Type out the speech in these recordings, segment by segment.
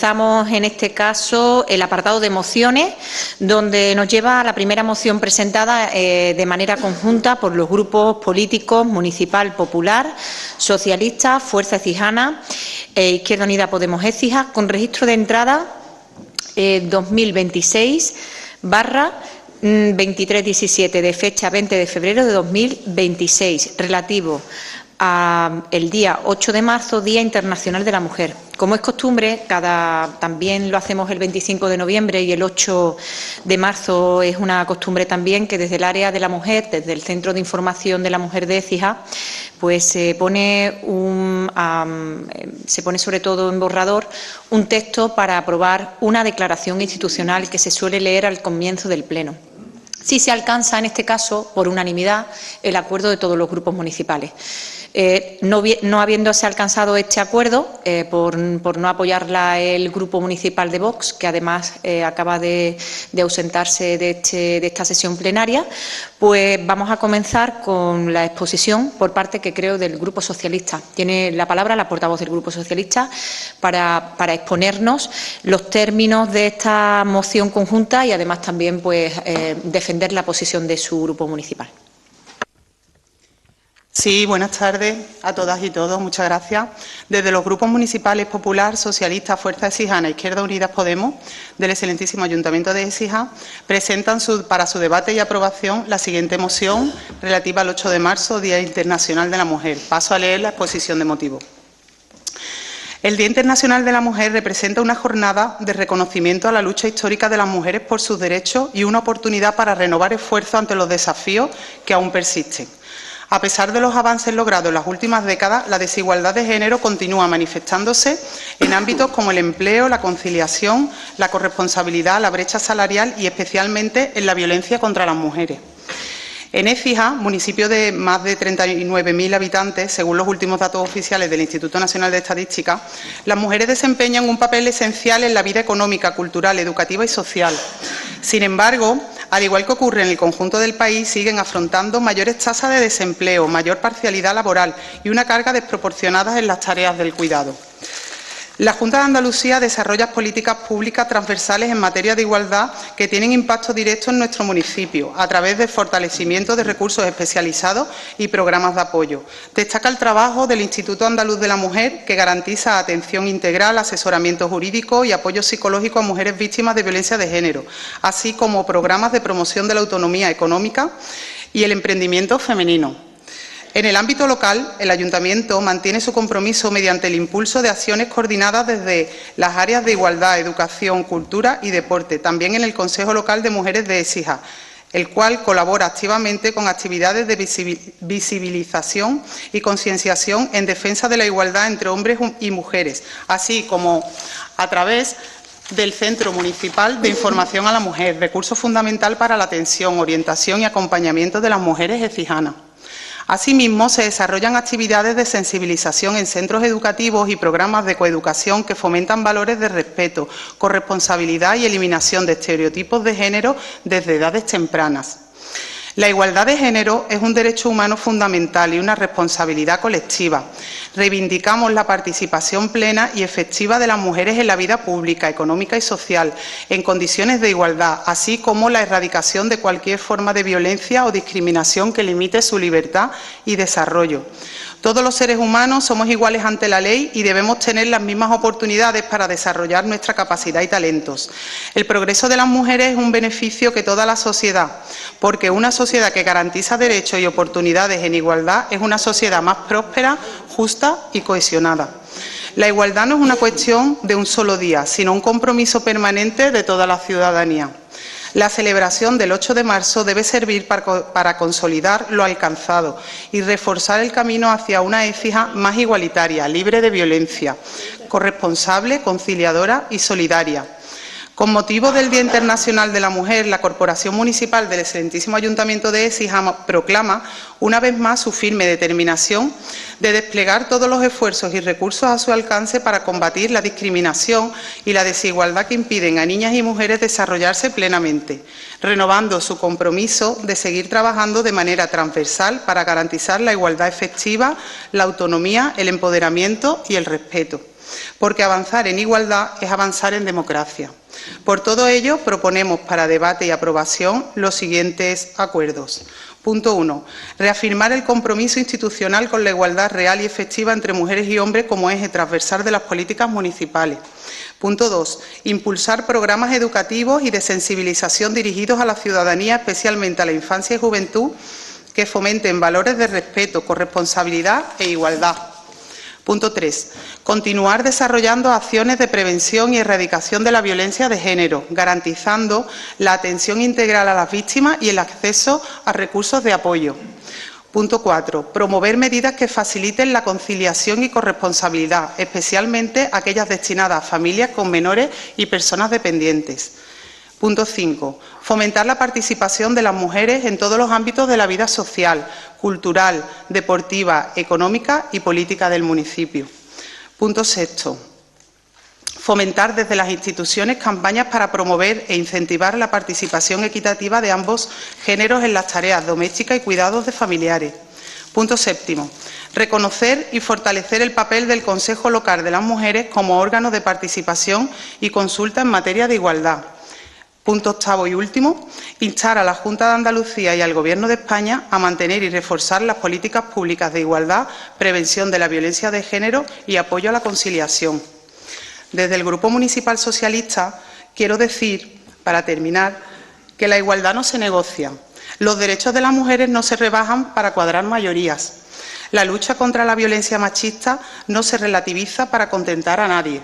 comenzamos en este caso el apartado de mociones, donde nos lleva a la primera moción presentada de manera conjunta por los grupos políticos Municipal Popular, Socialista, Fuerza Écijana e Izquierda Unida Podemos Écija, con registro de entrada 2026/2317 de fecha 20 de febrero de 2026, relativo el día 8 de marzo, Día Internacional de la Mujer. Como es costumbre, también lo hacemos el 25 de noviembre y el 8 de marzo es una costumbre también que desde el área de la mujer, desde el Centro de Información de la Mujer de Écija, pues se pone sobre todo en borrador un texto para aprobar una declaración institucional que se suele leer al comienzo del Pleno. Sí se alcanza, en este caso, por unanimidad, el acuerdo de todos los grupos municipales. No habiéndose alcanzado este acuerdo, por no apoyarla el Grupo Municipal de Vox, que además acaba de ausentarse de esta sesión plenaria, pues vamos a comenzar con la exposición por parte, que creo, del Grupo Socialista. Tiene la palabra la portavoz del Grupo Socialista para exponernos los términos de esta moción conjunta y además también pues defender la posición de su grupo municipal. Sí, buenas tardes a todas y todos. Muchas gracias. Desde los grupos municipales Popular, Socialista, Fuerza Écijana e Izquierda Unida Podemos del excelentísimo Ayuntamiento de Écija presentan para su debate y aprobación la siguiente moción relativa al 8 de marzo, Día Internacional de la Mujer. Paso a leer la exposición de motivos. El Día Internacional de la Mujer representa una jornada de reconocimiento a la lucha histórica de las mujeres por sus derechos y una oportunidad para renovar esfuerzos ante los desafíos que aún persisten. A pesar de los avances logrados en las últimas décadas, la desigualdad de género continúa manifestándose en ámbitos como el empleo, la conciliación, la corresponsabilidad, la brecha salarial y especialmente en la violencia contra las mujeres. En Écija, municipio de más de 39.000 habitantes, según los últimos datos oficiales del Instituto Nacional de Estadística, las mujeres desempeñan un papel esencial en la vida económica, cultural, educativa y social. Sin embargo, al igual que ocurre en el conjunto del país, siguen afrontando mayores tasas de desempleo, mayor parcialidad laboral y una carga desproporcionada en las tareas del cuidado. La Junta de Andalucía desarrolla políticas públicas transversales en materia de igualdad que tienen impacto directo en nuestro municipio a través del fortalecimiento de recursos especializados y programas de apoyo. Destaca el trabajo del Instituto Andaluz de la Mujer, que garantiza atención integral, asesoramiento jurídico y apoyo psicológico a mujeres víctimas de violencia de género, así como programas de promoción de la autonomía económica y el emprendimiento femenino. En el ámbito local, el Ayuntamiento mantiene su compromiso mediante el impulso de acciones coordinadas desde las áreas de igualdad, educación, cultura y deporte, también en el Consejo Local de Mujeres de Écija, el cual colabora activamente con actividades de visibilización y concienciación en defensa de la igualdad entre hombres y mujeres, así como a través del Centro Municipal de Información a la Mujer, recurso fundamental para la atención, orientación y acompañamiento de las mujeres écijanas. Asimismo, se desarrollan actividades de sensibilización en centros educativos y programas de coeducación que fomentan valores de respeto, corresponsabilidad y eliminación de estereotipos de género desde edades tempranas. La igualdad de género es un derecho humano fundamental y una responsabilidad colectiva. Reivindicamos la participación plena y efectiva de las mujeres en la vida pública, económica y social, en condiciones de igualdad, así como la erradicación de cualquier forma de violencia o discriminación que limite su libertad y desarrollo. Todos los seres humanos somos iguales ante la ley y debemos tener las mismas oportunidades para desarrollar nuestra capacidad y talentos. El progreso de las mujeres es un beneficio que toda la sociedad, porque una sociedad que garantiza derechos y oportunidades en igualdad es una sociedad más próspera, justa y cohesionada. La igualdad no es una cuestión de un solo día, sino un compromiso permanente de toda la ciudadanía. La celebración del 8 de marzo debe servir para consolidar lo alcanzado y reforzar el camino hacia una Écija más igualitaria, libre de violencia, corresponsable, conciliadora y solidaria. Con motivo del Día Internacional de la Mujer, la Corporación Municipal del excelentísimo Ayuntamiento de Écija proclama una vez más su firme determinación de desplegar todos los esfuerzos y recursos a su alcance para combatir la discriminación y la desigualdad que impiden a niñas y mujeres desarrollarse plenamente, renovando su compromiso de seguir trabajando de manera transversal para garantizar la igualdad efectiva, la autonomía, el empoderamiento y el respeto. porque avanzar en igualdad es avanzar en democracia. Por todo ello, proponemos para debate y aprobación los siguientes acuerdos. Punto 1. Reafirmar el compromiso institucional con la igualdad real y efectiva entre mujeres y hombres como eje transversal de las políticas municipales. Punto 2. Impulsar programas educativos y de sensibilización dirigidos a la ciudadanía, especialmente a la infancia y juventud, que fomenten valores de respeto, corresponsabilidad e igualdad. Punto 3. Continuar desarrollando acciones de prevención y erradicación de la violencia de género, garantizando la atención integral a las víctimas y el acceso a recursos de apoyo. Punto 4. Promover medidas que faciliten la conciliación y corresponsabilidad, especialmente aquellas destinadas a familias con menores y personas dependientes. Punto 5. Fomentar la participación de las mujeres en todos los ámbitos de la vida social, cultural, deportiva, económica y política del municipio. Punto 6. Fomentar desde las instituciones campañas para promover e incentivar la participación equitativa de ambos géneros en las tareas domésticas y cuidados de familiares. Punto 7. Reconocer y fortalecer el papel del Consejo Local de las Mujeres como órgano de participación y consulta en materia de igualdad. Punto 8 y último, instar a la Junta de Andalucía y al Gobierno de España a mantener y reforzar las políticas públicas de igualdad, prevención de la violencia de género y apoyo a la conciliación. Desde el Grupo Municipal Socialista quiero decir, para terminar, que la igualdad no se negocia. Los derechos de las mujeres no se rebajan para cuadrar mayorías. La lucha contra la violencia machista no se relativiza para contentar a nadie.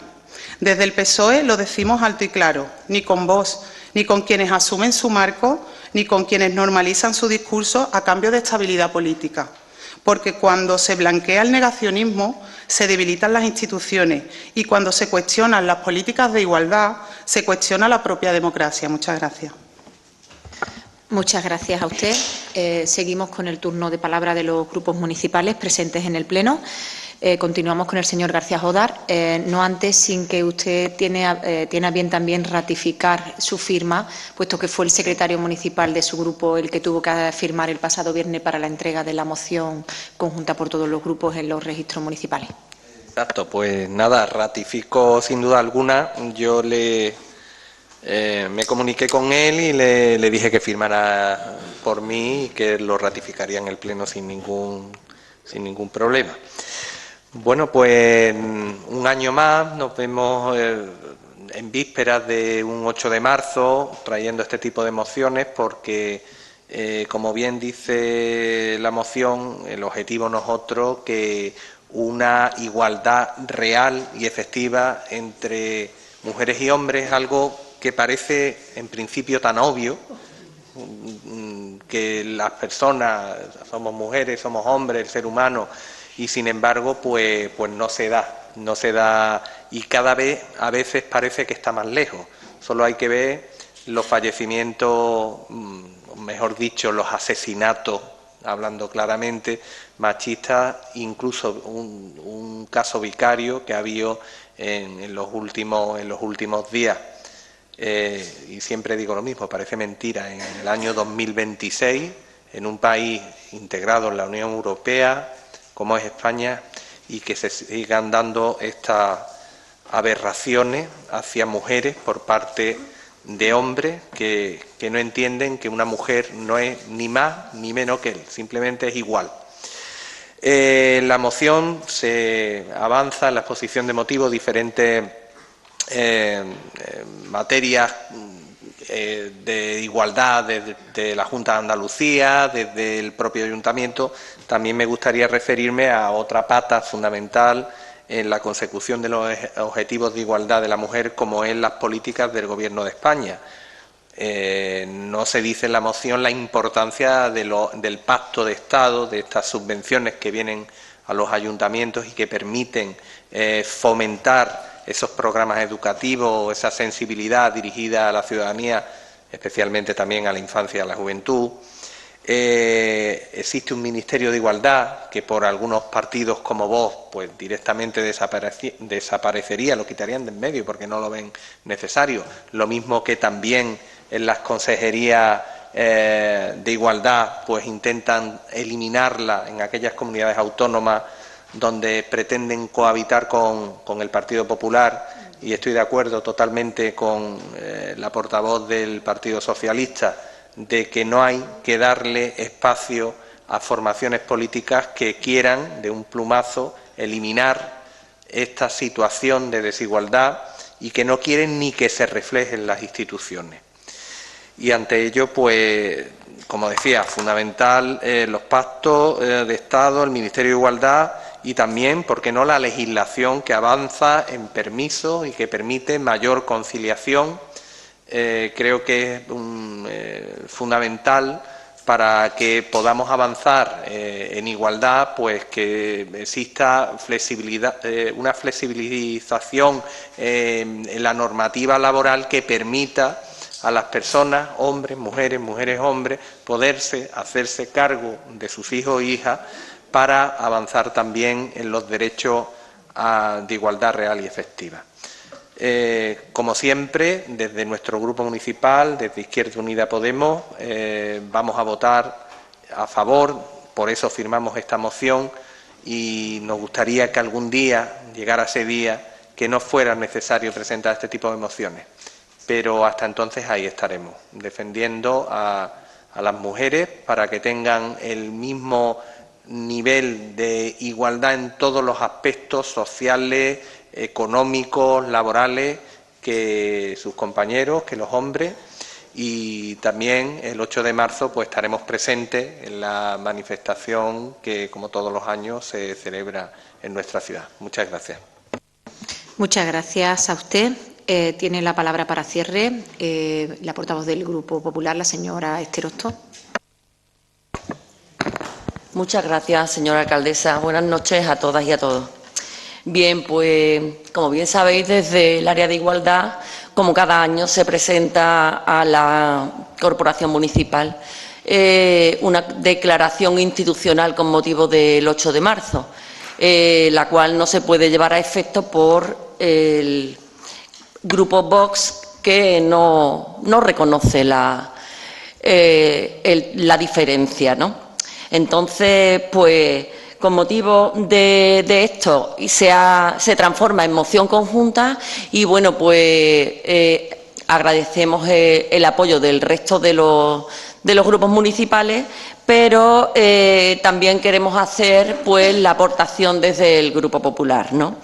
Desde el PSOE lo decimos alto y claro, ni con vos, ni con quienes asumen su marco, ni con quienes normalizan su discurso a cambio de estabilidad política. Porque cuando se blanquea el negacionismo, se debilitan las instituciones y cuando se cuestionan las políticas de igualdad, se cuestiona la propia democracia. Muchas gracias. Muchas gracias a usted. Seguimos con el turno de palabra de los grupos municipales presentes en el Pleno. Continuamos con el señor García Jodar, no antes sin que usted tiene a bien también ratificar su firma, puesto que fue el secretario municipal de su grupo el que tuvo que firmar el pasado viernes para la entrega de la moción conjunta por todos los grupos en los registros municipales. Exacto, pues nada, ratifico sin duda alguna. Yo me comuniqué con él y le dije que firmara por mí y que lo ratificaría en el Pleno sin ningún problema. Bueno, pues un año más nos vemos en vísperas de un 8 de marzo trayendo este tipo de mociones porque, como bien dice la moción, el objetivo no es otro que una igualdad real y efectiva entre mujeres y hombres, algo que parece en principio tan obvio, que las personas somos mujeres, somos hombres, el ser humano, y sin embargo pues no se da y cada vez a veces parece que está más lejos. Solo hay que ver los fallecimientos, mejor dicho, los asesinatos, hablando claramente, machistas, incluso un caso vicario que ha habido en los últimos días. Y siempre digo lo mismo, parece mentira, en el año 2026, en un país integrado en la Unión Europea, como es España, y que se sigan dando estas aberraciones hacia mujeres por parte de hombres que no entienden que una mujer no es ni más ni menos que él, simplemente es igual. En la moción se avanza en la exposición de motivos diferentes materias de igualdad desde la Junta de Andalucía, desde el propio Ayuntamiento. También me gustaría referirme a otra pata fundamental en la consecución de los objetivos de igualdad de la mujer, como es las políticas del Gobierno de España. No se dice en la moción la importancia del pacto de Estado, de estas subvenciones que vienen a los ayuntamientos y que permiten fomentar esos programas educativos, esa sensibilidad dirigida a la ciudadanía, especialmente también a la infancia y a la juventud. Existe un Ministerio de Igualdad que por algunos partidos como vos pues directamente desaparecería, lo quitarían de en medio porque no lo ven necesario. Lo mismo que también en las consejerías de igualdad pues intentan eliminarla en aquellas comunidades autónomas donde pretenden cohabitar con el Partido Popular, y estoy de acuerdo totalmente con la portavoz del Partido Socialista, de que no hay que darle espacio a formaciones políticas que quieran de un plumazo eliminar esta situación de desigualdad y que no quieren ni que se refleje en las instituciones. Y ante ello, pues, como decía, fundamental los pactos de Estado, el Ministerio de Igualdad y también, ¿por qué no?, la legislación que avanza en permisos y que permite mayor conciliación. Creo que es fundamental para que podamos avanzar en igualdad, pues que exista flexibilidad, una flexibilización en la normativa laboral que permita a las personas, hombres, mujeres, hombres, hacerse cargo de sus hijos e hijas para avanzar también en los derechos de igualdad real y efectiva. Como siempre, desde nuestro grupo municipal, desde Izquierda Unida Podemos, vamos a votar a favor, por eso firmamos esta moción, y nos gustaría que algún día, llegara ese día, que no fuera necesario presentar este tipo de mociones. Pero hasta entonces ahí estaremos, defendiendo a las mujeres para que tengan el mismo nivel de igualdad en todos los aspectos sociales, económicos, laborales, que sus compañeros, que los hombres. Y también el 8 de marzo pues estaremos presentes en la manifestación que, como todos los años, se celebra en nuestra ciudad. Muchas gracias. Muchas gracias a usted. Tiene la palabra para cierre la portavoz del Grupo Popular, la señora Esther Ostó. Muchas gracias, señora alcaldesa. Buenas noches a todas y a todos. Bien, pues, como bien sabéis, desde el área de igualdad, como cada año se presenta a la Corporación Municipal una declaración institucional con motivo del 8 de marzo, la cual no se puede llevar a efecto por el Grupo Vox, que no reconoce la diferencia, ¿no? Entonces, pues, con motivo de esto se transforma en moción conjunta y, bueno, pues agradecemos el apoyo del resto de los grupos municipales, pero también queremos hacer, pues, la aportación desde el Grupo Popular, ¿no?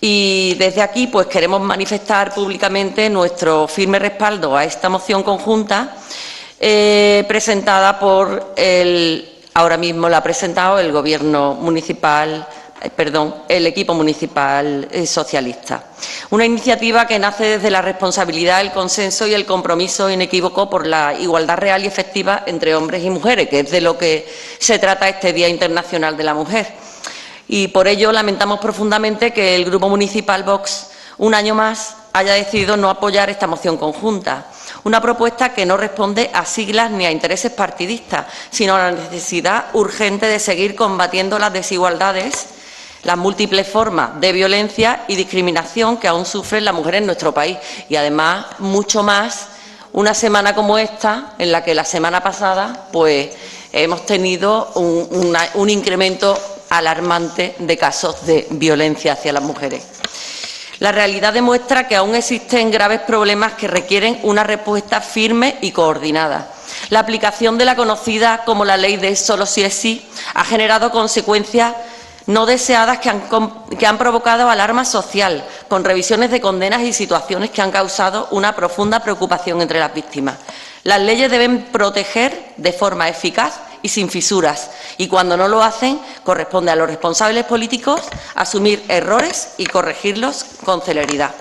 Y desde aquí, pues, queremos manifestar públicamente nuestro firme respaldo a esta moción conjunta presentada por ahora mismo la ha presentado el Gobierno municipal, el equipo municipal socialista. Una iniciativa que nace desde la responsabilidad, el consenso y el compromiso inequívoco por la igualdad real y efectiva entre hombres y mujeres, que es de lo que se trata este Día Internacional de la Mujer. Y por ello lamentamos profundamente que el Grupo Municipal Vox, un año más, haya decidido no apoyar esta moción conjunta. Una propuesta que no responde a siglas ni a intereses partidistas, sino a la necesidad urgente de seguir combatiendo las desigualdades, las múltiples formas de violencia y discriminación que aún sufren las mujeres en nuestro país. Y además, mucho más, una semana como esta, en la que la semana pasada pues hemos tenido un incremento alarmante de casos de violencia hacia las mujeres. La realidad demuestra que aún existen graves problemas que requieren una respuesta firme y coordinada. La aplicación de la conocida como la ley de solo sí es sí ha generado consecuencias no deseadas que han provocado alarma social, con revisiones de condenas y situaciones que han causado una profunda preocupación entre las víctimas. Las leyes deben proteger de forma eficaz y sin fisuras, y cuando no lo hacen, corresponde a los responsables políticos asumir errores y corregirlos con celeridad.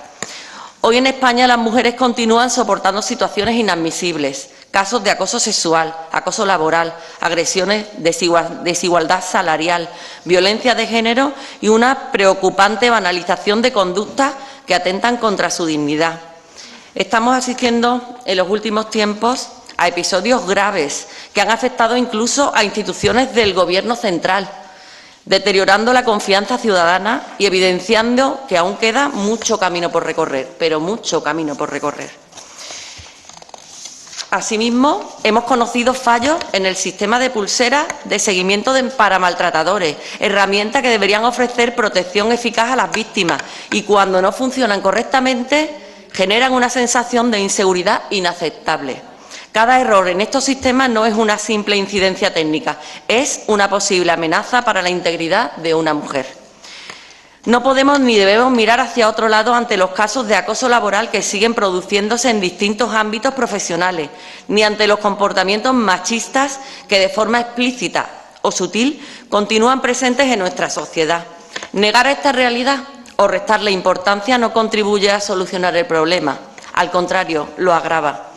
Hoy en España las mujeres continúan soportando situaciones inadmisibles, casos de acoso sexual, acoso laboral, agresiones, desigualdad salarial, violencia de género y una preocupante banalización de conductas que atentan contra su dignidad. Estamos asistiendo en los últimos tiempos a episodios graves que han afectado incluso a instituciones del Gobierno central, deteriorando la confianza ciudadana y evidenciando que aún queda mucho camino por recorrer, pero mucho camino por recorrer. Asimismo, hemos conocido fallos en el sistema de pulseras de seguimiento para maltratadores, herramientas que deberían ofrecer protección eficaz a las víctimas y, cuando no funcionan correctamente, generan una sensación de inseguridad inaceptable. Cada error en estos sistemas no es una simple incidencia técnica, es una posible amenaza para la integridad de una mujer. No podemos ni debemos mirar hacia otro lado ante los casos de acoso laboral que siguen produciéndose en distintos ámbitos profesionales, ni ante los comportamientos machistas que de forma explícita o sutil continúan presentes en nuestra sociedad. Negar esta realidad o restarle importancia no contribuye a solucionar el problema, al contrario, lo agrava.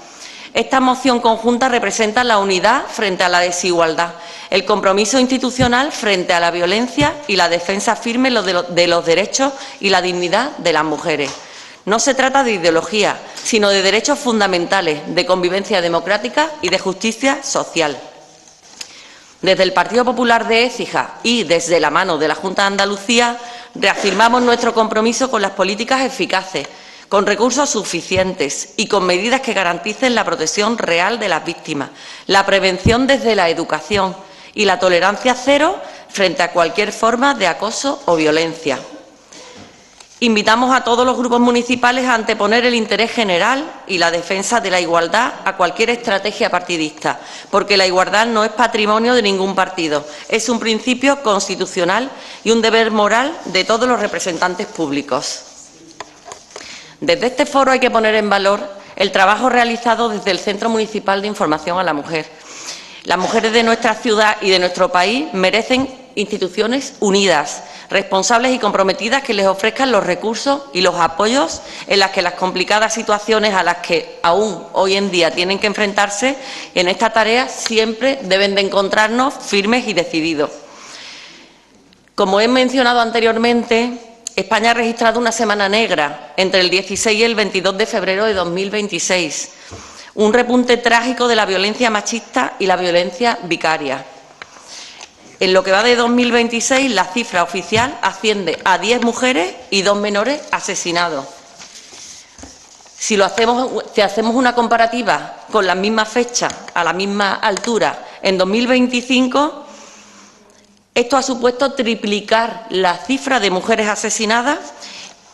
Esta moción conjunta representa la unidad frente a la desigualdad, el compromiso institucional frente a la violencia y la defensa firme de los derechos y la dignidad de las mujeres. No se trata de ideología, sino de derechos fundamentales, de convivencia democrática y de justicia social. Desde el Partido Popular de Écija y desde la mano de la Junta de Andalucía reafirmamos nuestro compromiso con las políticas eficaces, con recursos suficientes y con medidas que garanticen la protección real de las víctimas, la prevención desde la educación y la tolerancia cero frente a cualquier forma de acoso o violencia. Invitamos a todos los grupos municipales a anteponer el interés general y la defensa de la igualdad a cualquier estrategia partidista, porque la igualdad no es patrimonio de ningún partido, es un principio constitucional y un deber moral de todos los representantes públicos. Desde este foro hay que poner en valor el trabajo realizado desde el Centro Municipal de Información a la Mujer. Las mujeres de nuestra ciudad y de nuestro país merecen instituciones unidas, responsables y comprometidas que les ofrezcan los recursos y los apoyos en las que las complicadas situaciones a las que aún hoy en día tienen que enfrentarse en esta tarea siempre deben de encontrarnos firmes y decididos. Como he mencionado anteriormente, España ha registrado una semana negra entre el 16 y el 22 de febrero de 2026, un repunte trágico de la violencia machista y la violencia vicaria. En lo que va de 2026, la cifra oficial asciende a 10 mujeres y 2 menores asesinados. Si hacemos una comparativa con la misma fecha, a la misma altura, en 2025, esto ha supuesto triplicar la cifra de mujeres asesinadas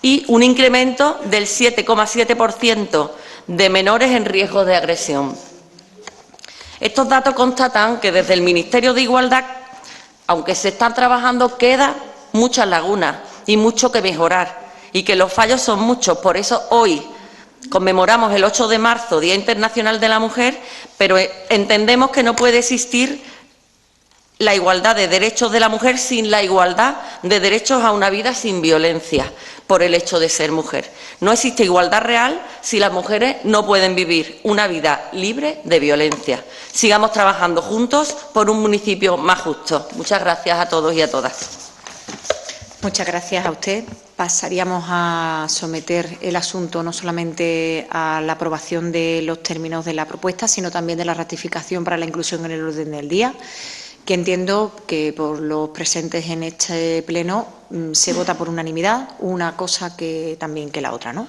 y un incremento del 7,7% de menores en riesgo de agresión. Estos datos constatan que desde el Ministerio de Igualdad, aunque se están trabajando, quedan muchas lagunas y mucho que mejorar, y que los fallos son muchos. Por eso hoy conmemoramos el 8 de marzo, Día Internacional de la Mujer, pero entendemos que no puede existir la igualdad de derechos de la mujer sin la igualdad de derechos a una vida sin violencia por el hecho de ser mujer. No existe igualdad real si las mujeres no pueden vivir una vida libre de violencia. Sigamos trabajando juntos por un municipio más justo. Muchas gracias a todos y a todas. Muchas gracias a usted. Pasaríamos a someter el asunto no solamente a la aprobación de los términos de la propuesta, sino también de la ratificación para la inclusión en el orden del día, que entiendo que por los presentes en este pleno se vota por unanimidad, una cosa que también que la otra, ¿no?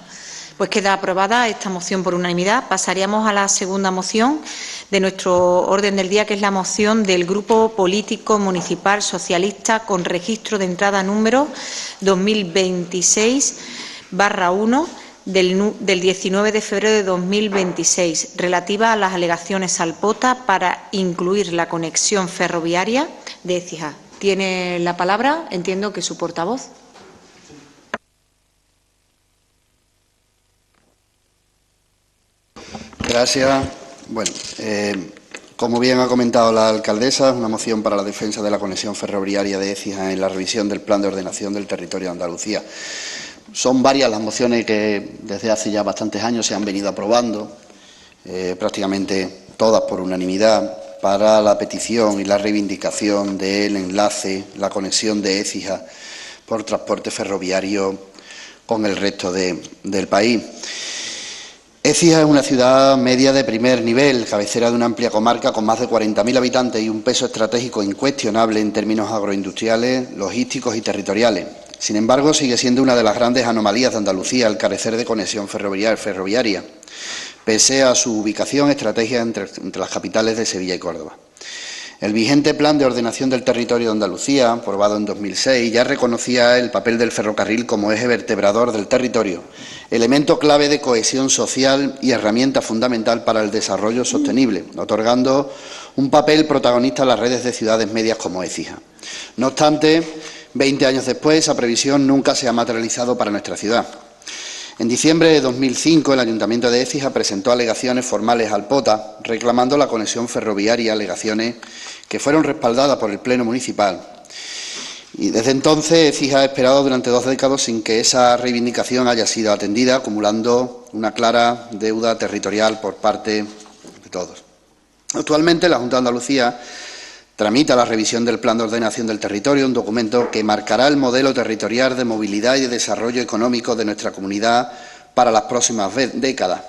Pues queda aprobada esta moción por unanimidad. Pasaríamos a la segunda moción de nuestro orden del día, que es la moción del Grupo Político Municipal Socialista con registro de entrada número 2026/1 del 19 de febrero de 2026, relativa a las alegaciones al POTA para incluir la conexión ferroviaria de Écija. Tiene la palabra, entiendo que su portavoz. Gracias. Bueno, como bien ha comentado la alcaldesa, es una moción para la defensa de la conexión ferroviaria de Écija en la revisión del Plan de Ordenación del Territorio de Andalucía. Son varias las mociones que desde hace ya bastantes años se han venido aprobando, prácticamente todas por unanimidad, para la petición y la reivindicación del enlace, la conexión de Écija por transporte ferroviario con el resto del país. Écija es una ciudad media de primer nivel, cabecera de una amplia comarca con más de 40.000 habitantes y un peso estratégico incuestionable en términos agroindustriales, logísticos y territoriales. Sin embargo, sigue siendo una de las grandes anomalías de Andalucía el carecer de conexión ferroviaria. pese a su ubicación estratégica entre las capitales de Sevilla y Córdoba. El vigente Plan de Ordenación del Territorio de Andalucía, aprobado en 2006, ya reconocía el papel del ferrocarril como eje vertebrador del territorio, elemento clave de cohesión social y herramienta fundamental para el desarrollo sostenible, otorgando un papel protagonista a las redes de ciudades medias como Écija. No obstante, 20 años después, esa previsión nunca se ha materializado para nuestra ciudad. En diciembre de 2005, el Ayuntamiento de Écija presentó alegaciones formales al POTA, reclamando la conexión ferroviaria, alegaciones que fueron respaldadas por el Pleno Municipal. Y desde entonces Écija ha esperado durante 2 décadas sin que esa reivindicación haya sido atendida, acumulando una clara deuda territorial por parte de todos. Actualmente, la Junta de Andalucía tramita la revisión del Plan de Ordenación del Territorio, un documento que marcará el modelo territorial de movilidad y de desarrollo económico de nuestra comunidad para las próximas décadas.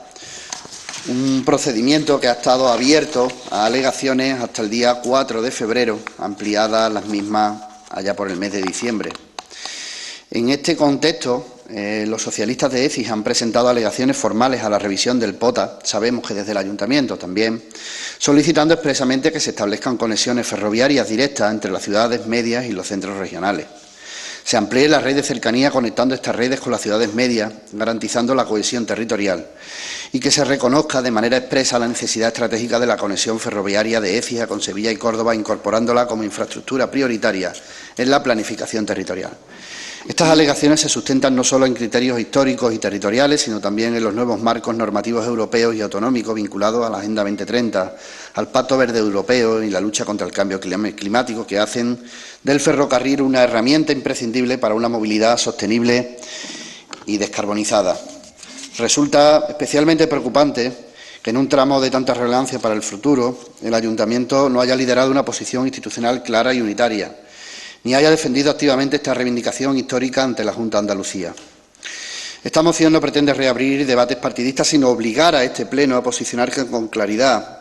Un procedimiento que ha estado abierto a alegaciones hasta el día 4 de febrero, ampliadas las mismas allá por el mes de diciembre. En este contexto, los socialistas de Écija han presentado alegaciones formales a la revisión del POTA, sabemos que desde el Ayuntamiento también, solicitando expresamente que se establezcan conexiones ferroviarias directas entre las ciudades medias y los centros regionales. Se amplíe la red de cercanía conectando estas redes con las ciudades medias, garantizando la cohesión territorial, y que se reconozca de manera expresa la necesidad estratégica de la conexión ferroviaria de Écija con Sevilla y Córdoba, incorporándola como infraestructura prioritaria en la planificación territorial. Estas alegaciones se sustentan no solo en criterios históricos y territoriales, sino también en los nuevos marcos normativos europeos y autonómicos vinculados a la Agenda 2030, al Pacto Verde Europeo y la lucha contra el cambio climático, que hacen del ferrocarril una herramienta imprescindible para una movilidad sostenible y descarbonizada. Resulta especialmente preocupante que en un tramo de tanta relevancia para el futuro el Ayuntamiento no haya liderado una posición institucional clara y unitaria, ni haya defendido activamente esta reivindicación histórica ante la Junta de Andalucía. Esta moción no pretende reabrir debates partidistas, sino obligar a este Pleno a posicionarse con claridad.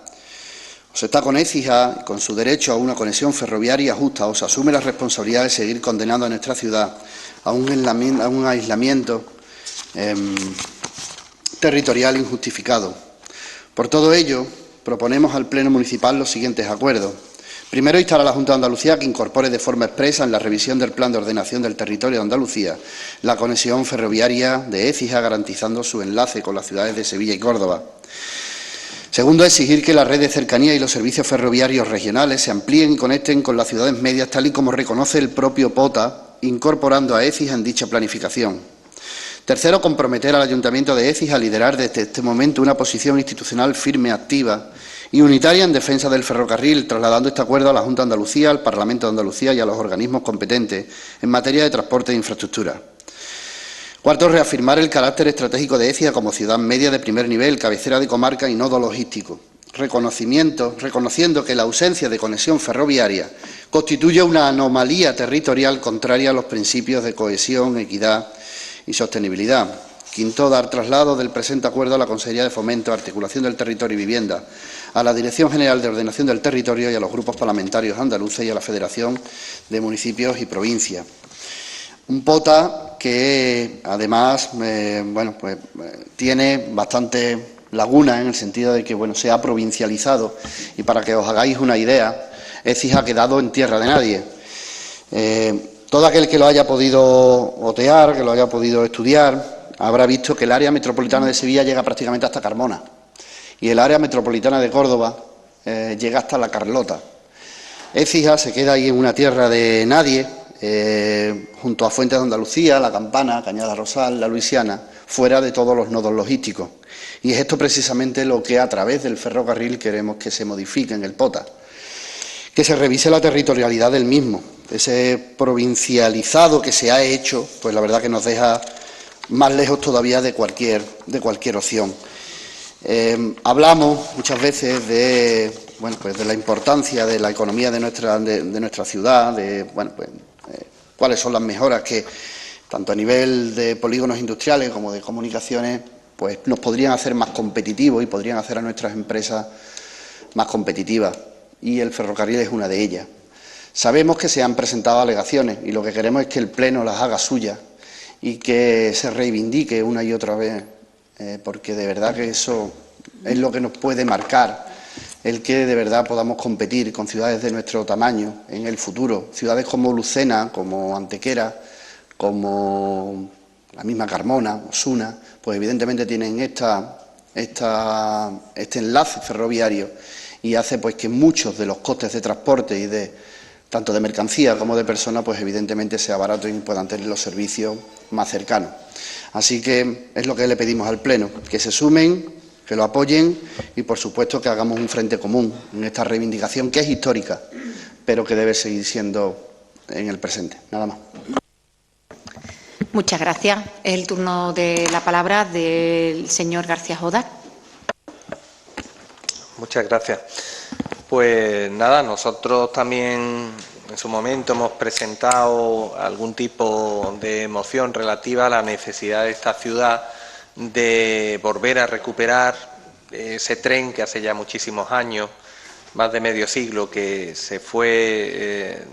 O se está con Écija y con su derecho a una conexión ferroviaria justa, o se asume la responsabilidad de seguir condenando a nuestra ciudad a un aislamiento territorial injustificado. Por todo ello, proponemos al Pleno Municipal los siguientes acuerdos. Primero, instar a la Junta de Andalucía que incorpore de forma expresa en la revisión del Plan de Ordenación del Territorio de Andalucía la conexión ferroviaria de Écija, garantizando su enlace con las ciudades de Sevilla y Córdoba. Segundo, exigir que la red de cercanía y los servicios ferroviarios regionales se amplíen y conecten con las ciudades medias, tal y como reconoce el propio POTA, incorporando a Écija en dicha planificación. Tercero, comprometer al Ayuntamiento de Écija a liderar desde este momento una posición institucional firme, activa y unitaria en defensa del ferrocarril, trasladando este acuerdo a la Junta de Andalucía, al Parlamento de Andalucía y a los organismos competentes en materia de transporte e infraestructura. Cuarto, reafirmar el carácter estratégico de Écija como ciudad media de primer nivel, cabecera de comarca y nodo logístico, reconociendo que la ausencia de conexión ferroviaria constituye una anomalía territorial contraria a los principios de cohesión, equidad y sostenibilidad. Quinto, dar traslado del presente acuerdo a la Consejería de Fomento, Articulación del Territorio y Vivienda, a la Dirección General de Ordenación del Territorio y a los grupos parlamentarios andaluces y a la Federación de Municipios y Provincias. Un POTA que, además, tiene bastante lagunas en el sentido de que se ha provincializado, y para que os hagáis una idea, Écija ha quedado en tierra de nadie. Todo aquel que lo haya podido otear, que lo haya podido estudiar, habrá visto que el área metropolitana de Sevilla llega prácticamente hasta Carmona y el área metropolitana de Córdoba llega hasta La Carlota. Écija se queda ahí en una tierra de nadie, junto a Fuentes de Andalucía, La Campana, Cañada Rosal, La Luisiana, fuera de todos los nodos logísticos. Y es esto precisamente lo que a través del ferrocarril queremos que se modifique en el POTA, que se revise la territorialidad del mismo. Ese provincializado que se ha hecho, pues la verdad que nos deja más lejos todavía de cualquier opción. Hablamos muchas veces de la importancia de la economía de nuestra ciudad, cuáles son las mejoras que, tanto a nivel de polígonos industriales como de comunicaciones, pues nos podrían hacer más competitivos y podrían hacer a nuestras empresas más competitivas. Y el ferrocarril es una de ellas. Sabemos que se han presentado alegaciones y lo que queremos es que el Pleno las haga suyas y que se reivindique una y otra vez, porque de verdad que eso es lo que nos puede marcar el que de verdad podamos competir con ciudades de nuestro tamaño en el futuro. Ciudades como Lucena, como Antequera, como la misma Carmona, Osuna, pues evidentemente tienen este enlace ferroviario y hace pues que muchos de los costes de transporte y tanto de mercancía como de personas, pues evidentemente sea barato y puedan tener los servicios más cercanos. Así que es lo que le pedimos al Pleno, que se sumen, que lo apoyen y, por supuesto, que hagamos un frente común en esta reivindicación que es histórica, pero que debe seguir siendo en el presente. Nada más. Muchas gracias. Es el turno de la palabra del señor García Jodar. Muchas gracias. Pues nada, nosotros también en su momento hemos presentado algún tipo de moción relativa a la necesidad de esta ciudad de volver a recuperar ese tren que hace ya muchísimos años, más de medio siglo, que se fue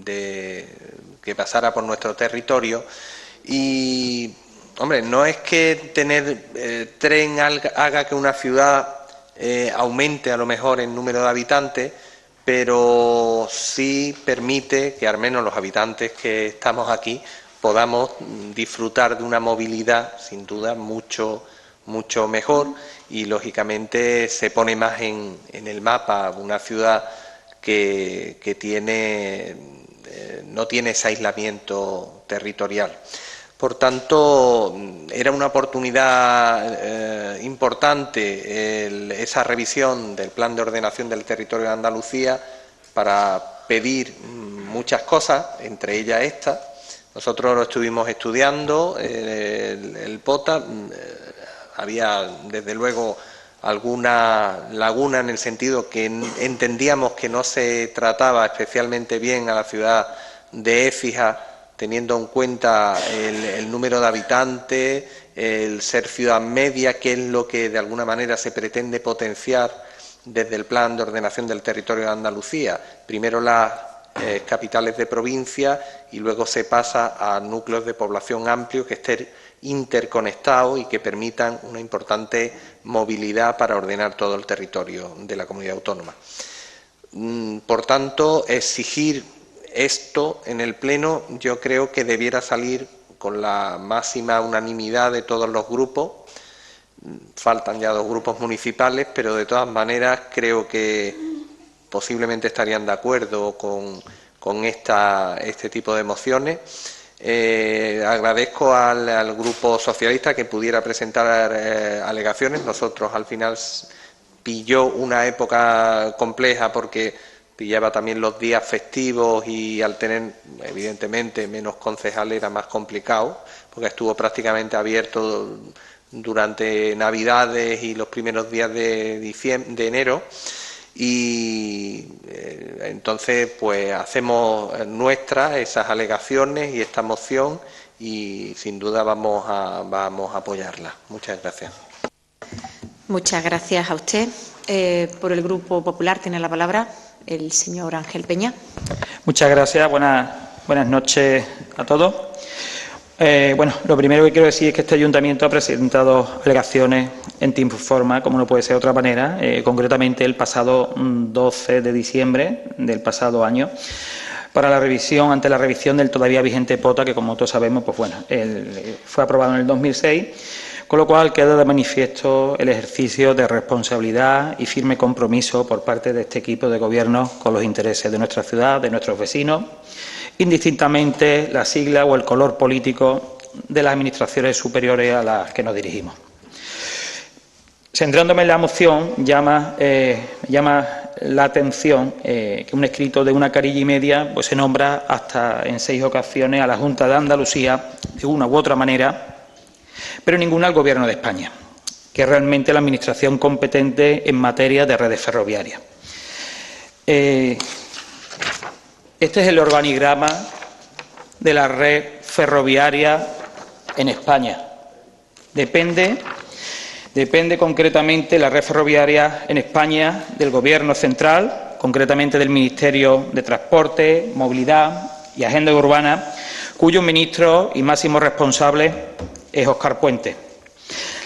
que pasara por nuestro territorio. Y, hombre, no es que tener tren haga que una ciudad aumente a lo mejor el número de habitantes, pero sí permite que al menos los habitantes que estamos aquí podamos disfrutar de una movilidad sin duda mucho mejor y lógicamente se pone más en el mapa una ciudad que no tiene ese aislamiento territorial. Por tanto, era una oportunidad importante esa revisión del Plan de Ordenación del Territorio de Andalucía para pedir muchas cosas, entre ellas esta. Nosotros lo estuvimos estudiando, el POTA, había desde luego alguna laguna en el sentido que entendíamos que no se trataba especialmente bien a la ciudad de Écija, teniendo en cuenta el número de habitantes, el ser ciudad media, que es lo que de alguna manera se pretende potenciar desde el Plan de Ordenación del Territorio de Andalucía. Primero las capitales de provincia y luego se pasa a núcleos de población amplios que estén interconectados y que permitan una importante movilidad para ordenar todo el territorio de la comunidad autónoma. Por tanto, exigir esto en el Pleno yo creo que debiera salir con la máxima unanimidad de todos los grupos. Faltan ya 2 grupos municipales, pero de todas maneras creo que posiblemente estarían de acuerdo con este tipo de mociones. Agradezco al Grupo Socialista que pudiera presentar alegaciones. Nosotros al final pilló una época compleja porque pillaba también los días festivos y al tener evidentemente menos concejales era más complicado porque estuvo prácticamente abierto durante Navidades y los primeros días de enero. Y entonces pues hacemos nuestras esas alegaciones y esta moción y sin duda vamos a apoyarla. Muchas gracias. Muchas gracias a usted. Por el Grupo Popular tiene la palabra el señor Ángel Peña. Muchas gracias. Buenas noches a todos. Bueno, lo primero que quiero decir es que este ayuntamiento ha presentado alegaciones en tiempo y forma, como no puede ser de otra manera, concretamente el pasado 12 de diciembre del pasado año, ante la revisión del todavía vigente POTA, que como todos sabemos, pues bueno, fue aprobado en el 2006, con lo cual queda de manifiesto el ejercicio de responsabilidad y firme compromiso por parte de este equipo de gobierno con los intereses de nuestra ciudad, de nuestros vecinos, indistintamente la sigla o el color político de las administraciones superiores a las que nos dirigimos. Centrándome en la moción, llama la atención que un escrito de una carilla y media pues se nombra hasta en 6 ocasiones a la Junta de Andalucía de una u otra manera, pero ninguna al Gobierno de España, que es realmente la administración competente en materia de redes ferroviarias. Este es el organigrama de la red ferroviaria en España. Depende concretamente la red ferroviaria en España del Gobierno central, concretamente del Ministerio de Transporte, Movilidad y Agenda Urbana, cuyo ministro y máximo responsable es Óscar Puente.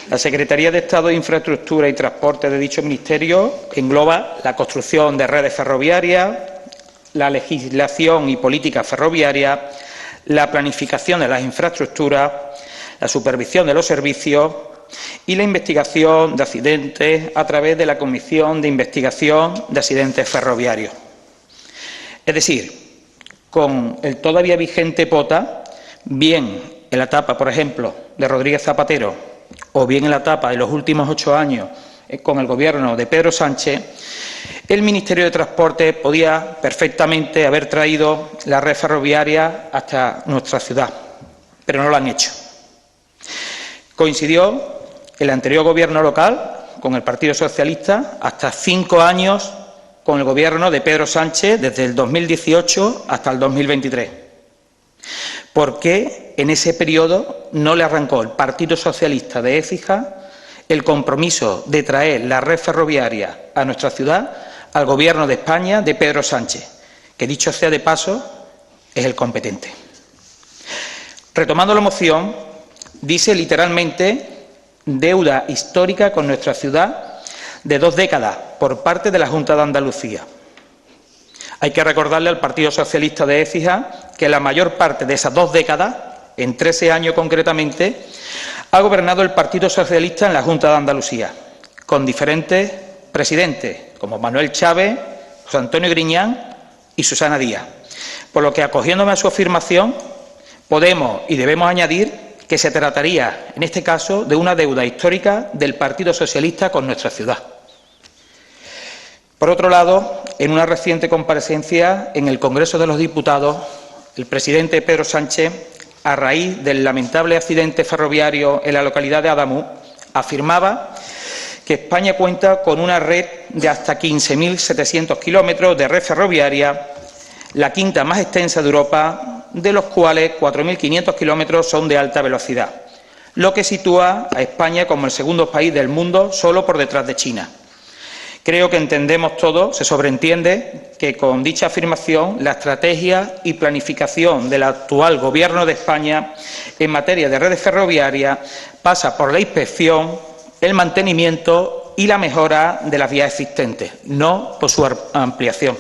La Secretaría de Estado de Infraestructura y Transporte de dicho Ministerio engloba la construcción de redes ferroviarias, la legislación y política ferroviaria, la planificación de las infraestructuras, la supervisión de los servicios y la investigación de accidentes a través de la Comisión de Investigación de Accidentes Ferroviarios. Es decir, con el todavía vigente POTA, bien en la etapa, por ejemplo, de Rodríguez Zapatero o bien en la etapa de los últimos 8 años con el Gobierno de Pedro Sánchez, el Ministerio de Transporte podía perfectamente haber traído la red ferroviaria hasta nuestra ciudad, pero no lo han hecho. Coincidió el anterior Gobierno local con el Partido Socialista hasta 5 años con el Gobierno de Pedro Sánchez desde el 2018 hasta el 2023. ¿Por qué en ese periodo no le arrancó el Partido Socialista de Écija el compromiso de traer la red ferroviaria a nuestra ciudad al Gobierno de España de Pedro Sánchez, que dicho sea de paso es el competente? Retomando la moción, dice literalmente deuda histórica con nuestra ciudad de 2 décadas por parte de la Junta de Andalucía. Hay que recordarle al Partido Socialista de Écija que la mayor parte de esas 2 décadas, en 13 años concretamente, ha gobernado el Partido Socialista en la Junta de Andalucía, con diferentes presidentes, como Manuel Chávez, José Antonio Griñán y Susana Díaz. Por lo que, acogiéndome a su afirmación, podemos y debemos añadir que se trataría, en este caso, de una deuda histórica del Partido Socialista con nuestra ciudad. Por otro lado, en una reciente comparecencia en el Congreso de los Diputados, el presidente Pedro Sánchez, a raíz del lamentable accidente ferroviario en la localidad de Adamuz, afirmaba que España cuenta con una red de hasta 15.700 kilómetros de red ferroviaria, la quinta más extensa de Europa, de los cuales 4.500 kilómetros son de alta velocidad, lo que sitúa a España como el segundo país del mundo, solo por detrás de China. Creo que entendemos todos, se sobreentiende, que con dicha afirmación la estrategia y planificación del actual Gobierno de España en materia de redes ferroviarias pasa por la inspección, el mantenimiento y la mejora de las vías existentes, no por su ampliación.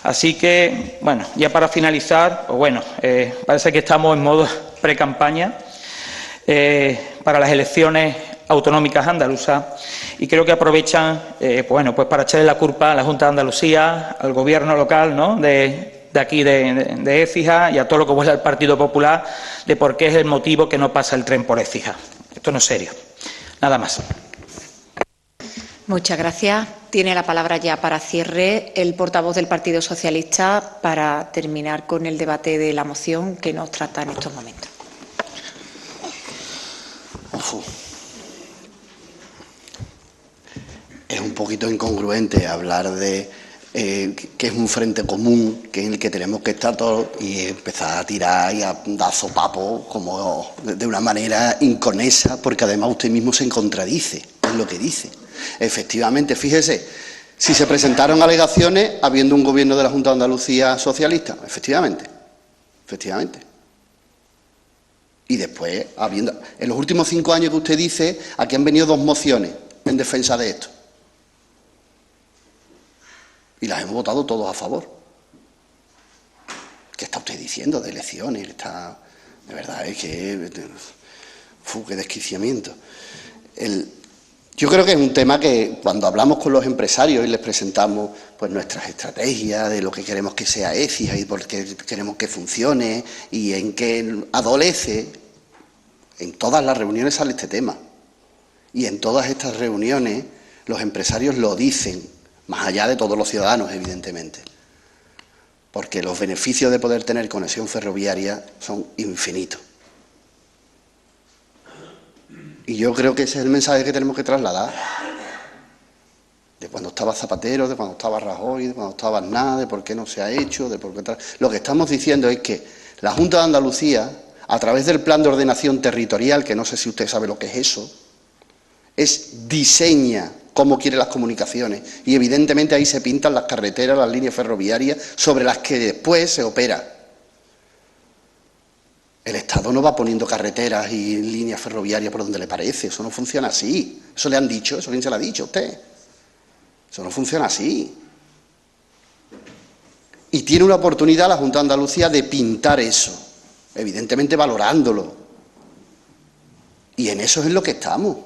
Así que, bueno, ya para finalizar, pues bueno, parece que estamos en modo pre-campaña para las elecciones autonómicas andaluzas y creo que aprovechan pues para echarle la culpa a la Junta de Andalucía, al Gobierno local, ¿no?, de aquí de Écija y a todo lo que huele al Partido Popular de por qué es el motivo que no pasa el tren por Écija. Esto no es serio. Nada más. Muchas gracias. Tiene la palabra ya para cierre el portavoz del Partido Socialista para terminar con el debate de la moción que nos trata en estos momentos. Es un poquito incongruente hablar de que es un frente común, que es el que tenemos que estar todos, y empezar a tirar y a dar sopapos como de una manera inconesa, porque además usted mismo se contradice en lo que dice. Efectivamente, fíjese, si se presentaron alegaciones habiendo un Gobierno de la Junta de Andalucía socialista, efectivamente. Y después, en los últimos 5 años que usted dice, aquí han venido 2 mociones en defensa de esto. Y las hemos votado todos a favor. ¿Qué está usted diciendo de elecciones? De verdad, es que... qué desquiciamiento. Yo creo que es un tema que cuando hablamos con los empresarios y les presentamos pues nuestras estrategias de lo que queremos que sea Écija y por qué queremos que funcione y en qué adolece, en todas las reuniones sale este tema. Y en todas estas reuniones los empresarios lo dicen, más allá de todos los ciudadanos, evidentemente. Porque los beneficios de poder tener conexión ferroviaria son infinitos. Y yo creo que ese es el mensaje que tenemos que trasladar. De cuando estaba Zapatero, de cuando estaba Rajoy, de cuando estaba Aznar, de por qué no se ha hecho, de por qué tal. Lo que estamos diciendo es que la Junta de Andalucía, a través del Plan de Ordenación Territorial, que no sé si usted sabe lo que es eso, diseña cómo quiere las comunicaciones. Y evidentemente ahí se pintan las carreteras, las líneas ferroviarias, sobre las que después se opera. El Estado Estado no va poniendo carreteras y líneas ferroviarias por donde le parece. Eso no funciona así. Eso le han dicho, eso bien se lo ha dicho a usted. Eso no funciona así. Y tiene una oportunidad la Junta de Andalucía de pintar eso, evidentemente valorándolo. Y en eso es en lo que estamos.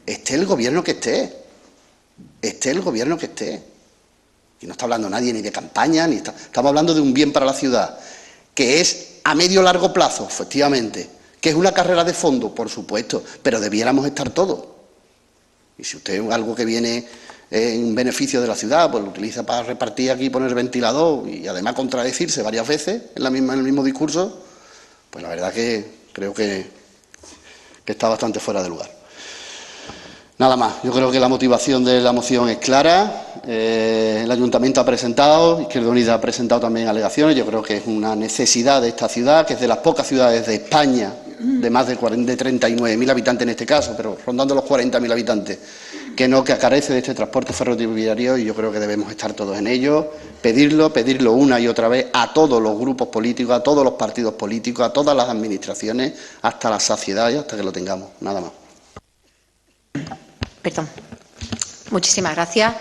Esté el gobierno que esté. Esté el gobierno que esté. Y no está hablando nadie ni de campaña, estamos hablando de un bien para la ciudad, que es a medio largo plazo, efectivamente, que es una carrera de fondo, por supuesto, pero debiéramos estar todos. Y si usted es algo que viene en beneficio de la ciudad, pues lo utiliza para repartir aquí, poner ventilador y además contradecirse varias veces en el mismo discurso, pues la verdad que creo que está bastante fuera de lugar. Nada más, yo creo que la motivación de la moción es clara. El Ayuntamiento ha presentado, Izquierda Unida ha presentado también alegaciones. Yo creo que es una necesidad de esta ciudad, que es de las pocas ciudades de España, de más de 39.000 habitantes en este caso, pero rondando los 40.000 habitantes, que carece de este transporte ferroviario, y yo creo que debemos estar todos en ello, pedirlo una y otra vez a todos los grupos políticos, a todos los partidos políticos, a todas las administraciones, hasta la saciedad y hasta que lo tengamos. Nada más. Perdón. Muchísimas gracias.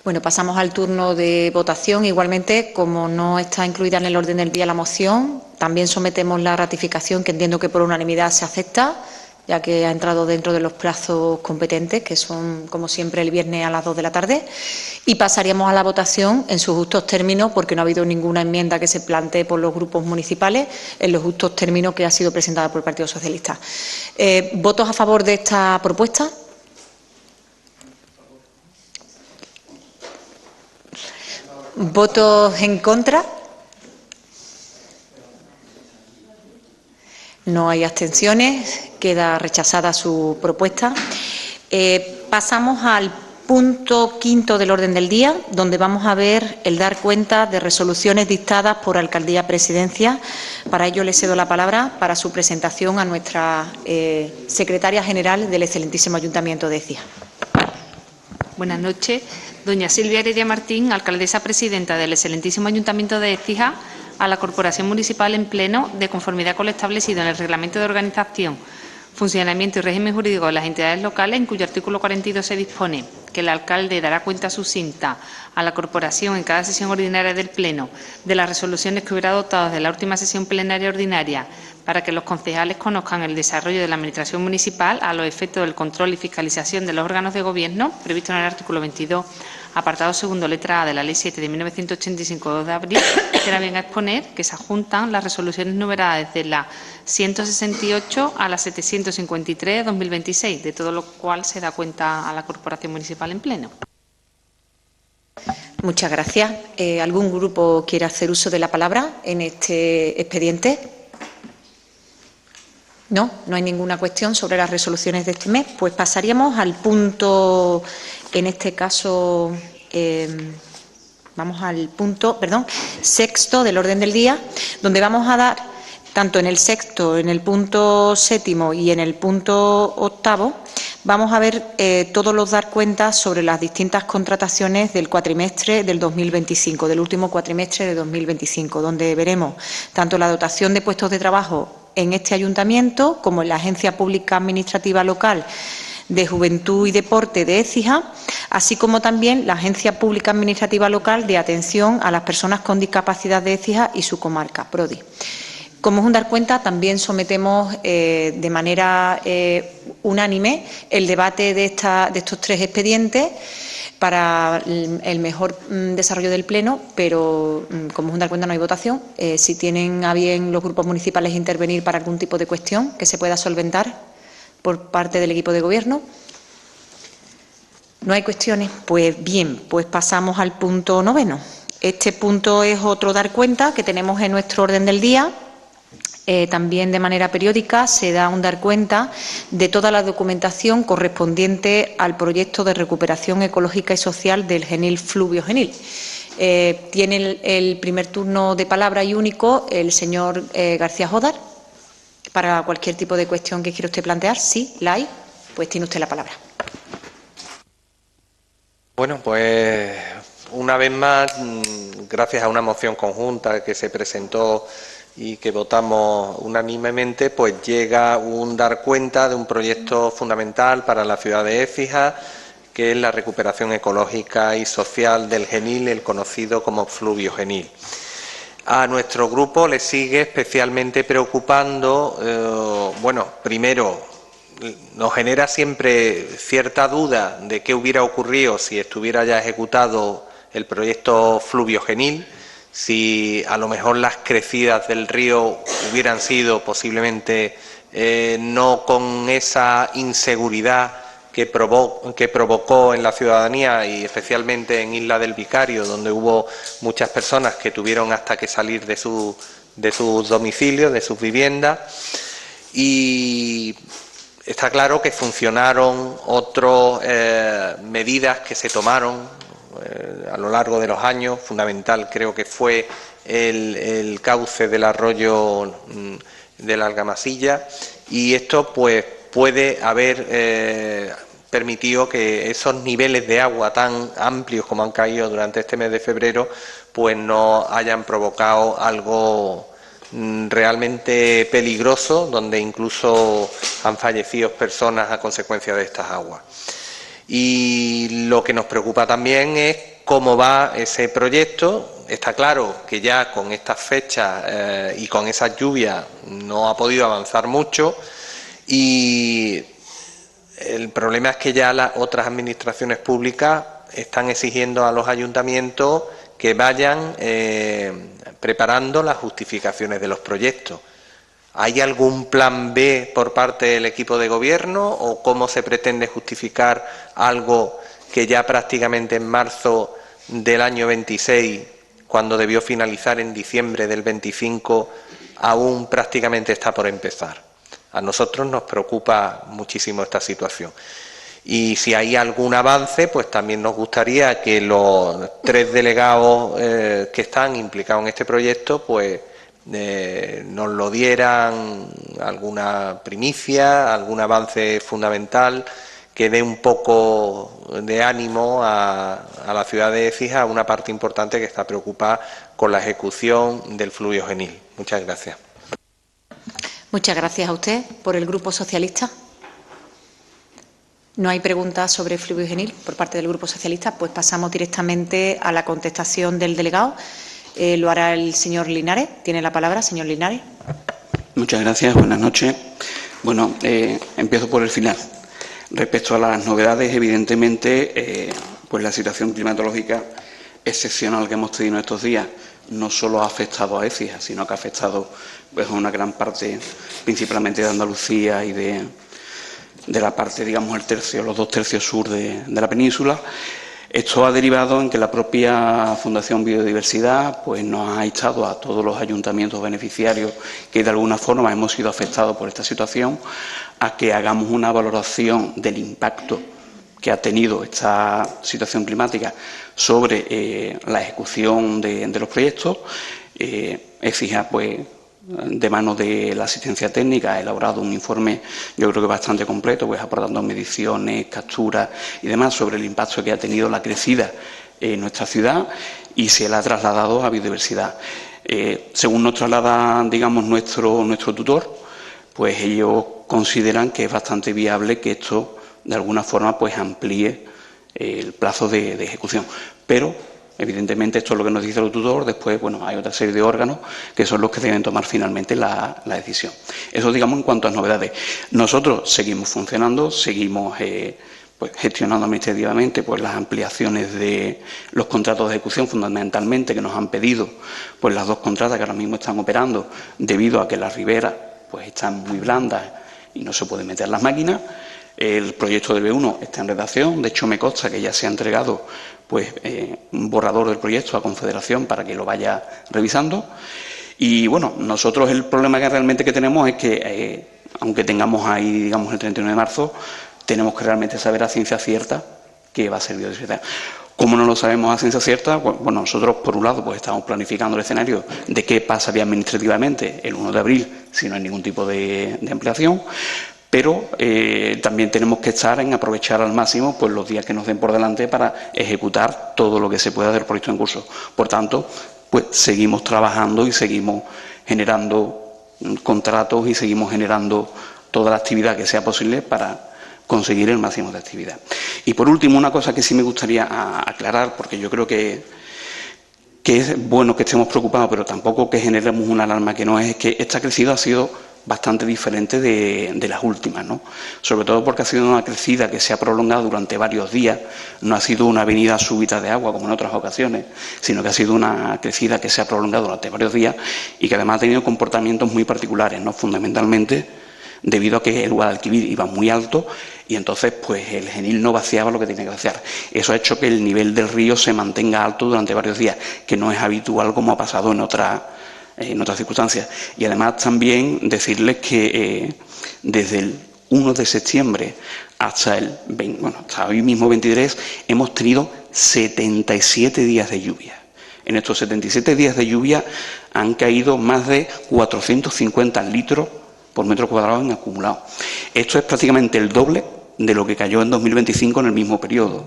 Bueno, pasamos al turno de votación. Igualmente, como no está incluida en el orden del día la moción, también sometemos la ratificación, que entiendo que por unanimidad se acepta, ya que ha entrado dentro de los plazos competentes, que son, como siempre, el viernes a las 2 de la tarde. Y pasaríamos a la votación en sus justos términos, porque no ha habido ninguna enmienda que se plantee por los grupos municipales, en los justos términos que ha sido presentada por el Partido Socialista. ¿Votos a favor de esta propuesta? ¿Votos en contra? No hay abstenciones. Queda rechazada su propuesta. Pasamos al punto 5 del orden del día, donde vamos a ver el dar cuenta de resoluciones dictadas por Alcaldía Presidencia. Para ello le cedo la palabra para su presentación a nuestra secretaria general del excelentísimo Ayuntamiento de Écija. Buenas noches. Doña Silvia Heredia Martín, alcaldesa presidenta del excelentísimo Ayuntamiento de Écija, a la Corporación Municipal en pleno, de conformidad con lo establecido en el Reglamento de Organización, Funcionamiento y Régimen Jurídico de las Entidades Locales, en cuyo artículo 42 se dispone que el alcalde dará cuenta sucinta a la Corporación en cada sesión ordinaria del Pleno de las resoluciones que hubiera adoptado de la última sesión plenaria ordinaria, para que los concejales conozcan el desarrollo de la Administración municipal a los efectos del control y fiscalización de los órganos de gobierno, previsto en el artículo 22, apartado segundo, letra A de la Ley 7 de 1985, 2 de abril, será bien a exponer que se adjuntan las resoluciones numeradas desde la 168 a la 753 de 2026, de todo lo cual se da cuenta a la Corporación Municipal en pleno. Muchas gracias. ¿Algún grupo quiere hacer uso de la palabra en este expediente? No, no hay ninguna cuestión sobre las resoluciones de este mes. Pues pasaríamos al punto, en este caso, vamos al punto, sexto del orden del día, donde vamos a dar, tanto en el sexto, en el punto séptimo y en el punto octavo, vamos a ver todos los dar cuentas sobre las distintas contrataciones del cuatrimestre del 2025, del último cuatrimestre de 2025, donde veremos tanto la dotación de puestos de trabajo en este ayuntamiento como en la Agencia Pública Administrativa Local de Juventud y Deporte de Écija, así como también la Agencia Pública Administrativa Local de Atención a las Personas con Discapacidad de Écija y su comarca, PRODI. Como es un dar cuenta, también sometemos de manera unánime el debate de estos tres expedientes para el mejor desarrollo del Pleno, pero como es un dar cuenta no hay votación. Si tienen a bien los grupos municipales intervenir para algún tipo de cuestión que se pueda solventar por parte del equipo de Gobierno. ¿No hay cuestiones? Pues bien, pues pasamos al punto 9. Este punto es otro dar cuenta que tenemos en nuestro orden del día. También de manera periódica se da un dar cuenta de toda la documentación correspondiente al proyecto de recuperación ecológica y social del Genil Fluvio Genil. Tiene el primer turno de palabra y único el señor García Jodar para cualquier tipo de cuestión que quiera usted plantear. Sí, la hay, pues tiene usted la palabra. Bueno, pues una vez más, gracias a una moción conjunta que se presentó y que votamos unánimemente, pues llega un dar cuenta de un proyecto fundamental para la ciudad de Écija, que es la recuperación ecológica y social del Genil, el conocido como fluvio Genil. A nuestro grupo le sigue especialmente preocupando, primero, nos genera siempre cierta duda de qué hubiera ocurrido si estuviera ya ejecutado el proyecto fluvio Genil, si a lo mejor las crecidas del río hubieran sido posiblemente no con esa inseguridad que provocó en la ciudadanía y especialmente en Isla del Vicario, donde hubo muchas personas que tuvieron hasta que salir de sus domicilios, de sus viviendas. Y está claro que funcionaron otras medidas que se tomaron a lo largo de los años. Fundamental creo que fue el cauce del arroyo de la Argamasilla, y esto pues puede haber permitido que esos niveles de agua tan amplios como han caído durante este mes de febrero pues no hayan provocado algo realmente peligroso, donde incluso han fallecido personas a consecuencia de estas aguas. Y lo que nos preocupa también es cómo va ese proyecto. Está claro que ya con estas fechas y con esas lluvias no ha podido avanzar mucho, y el problema es que ya las otras administraciones públicas están exigiendo a los ayuntamientos que vayan preparando las justificaciones de los proyectos. ¿Hay algún plan B por parte del equipo de gobierno o cómo se pretende justificar algo que ya prácticamente en marzo del año 26, cuando debió finalizar en diciembre del 25, aún prácticamente está por empezar? A nosotros nos preocupa muchísimo esta situación. Y si hay algún avance, pues también nos gustaría que los 3 delegados que están implicados en este proyecto, pues nos lo dieran, alguna primicia, algún avance fundamental que dé un poco de ánimo a la ciudad de Écija, a una parte importante que está preocupada con la ejecución del fluvio Genil. Muchas gracias. Muchas gracias a usted. Por el Grupo Socialista. No hay preguntas sobre el fluvio Genil por parte del Grupo Socialista, pues pasamos directamente a la contestación del delegado. Lo hará el señor Linares. Tiene la palabra, señor Linares. Muchas gracias. Buenas noches. Bueno, empiezo por el final. Respecto a las novedades, evidentemente, pues la situación climatológica excepcional que hemos tenido estos días no solo ha afectado a Écija, sino que ha afectado pues, a una gran parte, principalmente de Andalucía y de la parte, digamos, los 2 tercios sur de la península. Esto ha derivado en que la propia Fundación Biodiversidad pues, nos ha instado a todos los ayuntamientos beneficiarios que de alguna forma hemos sido afectados por esta situación a que hagamos una valoración del impacto que ha tenido esta situación climática sobre la ejecución de los proyectos. Écija, pues, de manos de la asistencia técnica, ha elaborado un informe, yo creo que bastante completo, pues aportando mediciones, capturas y demás sobre el impacto que ha tenido la crecida en nuestra ciudad, y se la ha trasladado a biodiversidad. Según nos traslada, digamos, nuestro tutor, pues ellos consideran que es bastante viable que esto, de alguna forma, pues amplíe el plazo de ejecución. Pero evidentemente, esto es lo que nos dice el tutor. Después, bueno, hay otra serie de órganos que son los que deben tomar finalmente la decisión. Eso, digamos, en cuanto a novedades. Nosotros seguimos funcionando, seguimos pues, gestionando administrativamente pues, las ampliaciones de los contratos de ejecución, fundamentalmente, que nos han pedido pues, las 2 contratas que ahora mismo están operando, debido a que las riberas pues, están muy blandas y no se pueden meter las máquinas. El proyecto del B1 está en redacción. De hecho, me consta que ya se ha entregado pues, un borrador del proyecto a Confederación para que lo vaya revisando. Y bueno, nosotros el problema que realmente tenemos es que, aunque tengamos ahí, digamos, el 31 de marzo, tenemos que realmente saber a ciencia cierta qué va a ser biodiversidad. ¿Cómo no lo sabemos a ciencia cierta? Bueno, nosotros, por un lado, pues estamos planificando el escenario de qué pasaría administrativamente el 1 de abril si no hay ningún tipo de ampliación. Pero también tenemos que estar en aprovechar al máximo pues, los días que nos den por delante para ejecutar todo lo que se pueda del proyecto en curso. Por tanto, pues seguimos trabajando y seguimos generando contratos y seguimos generando toda la actividad que sea posible para conseguir el máximo de actividad. Y por último, una cosa que sí me gustaría aclarar, porque yo creo que es bueno que estemos preocupados, pero tampoco que generemos una alarma que no es que esta crecida ha sido bastante diferente de las últimas, ¿no? Sobre todo porque ha sido una crecida que se ha prolongado durante varios días, no ha sido una venida súbita de agua como en otras ocasiones, sino que ha sido una crecida que se ha prolongado durante varios días y que además ha tenido comportamientos muy particulares, ¿no? Fundamentalmente debido a que el Guadalquivir iba muy alto y entonces pues el Genil no vaciaba lo que tenía que vaciar. Eso ha hecho que el nivel del río se mantenga alto durante varios días, que no es habitual como ha pasado en otras circunstancias. Y además también decirles que desde el 1 de septiembre hasta hasta hoy mismo 23 hemos tenido 77 días de lluvia. En estos 77 días de lluvia han caído más de 450 litros por metro cuadrado en acumulado. Esto es prácticamente el doble de lo que cayó en 2025 en el mismo periodo.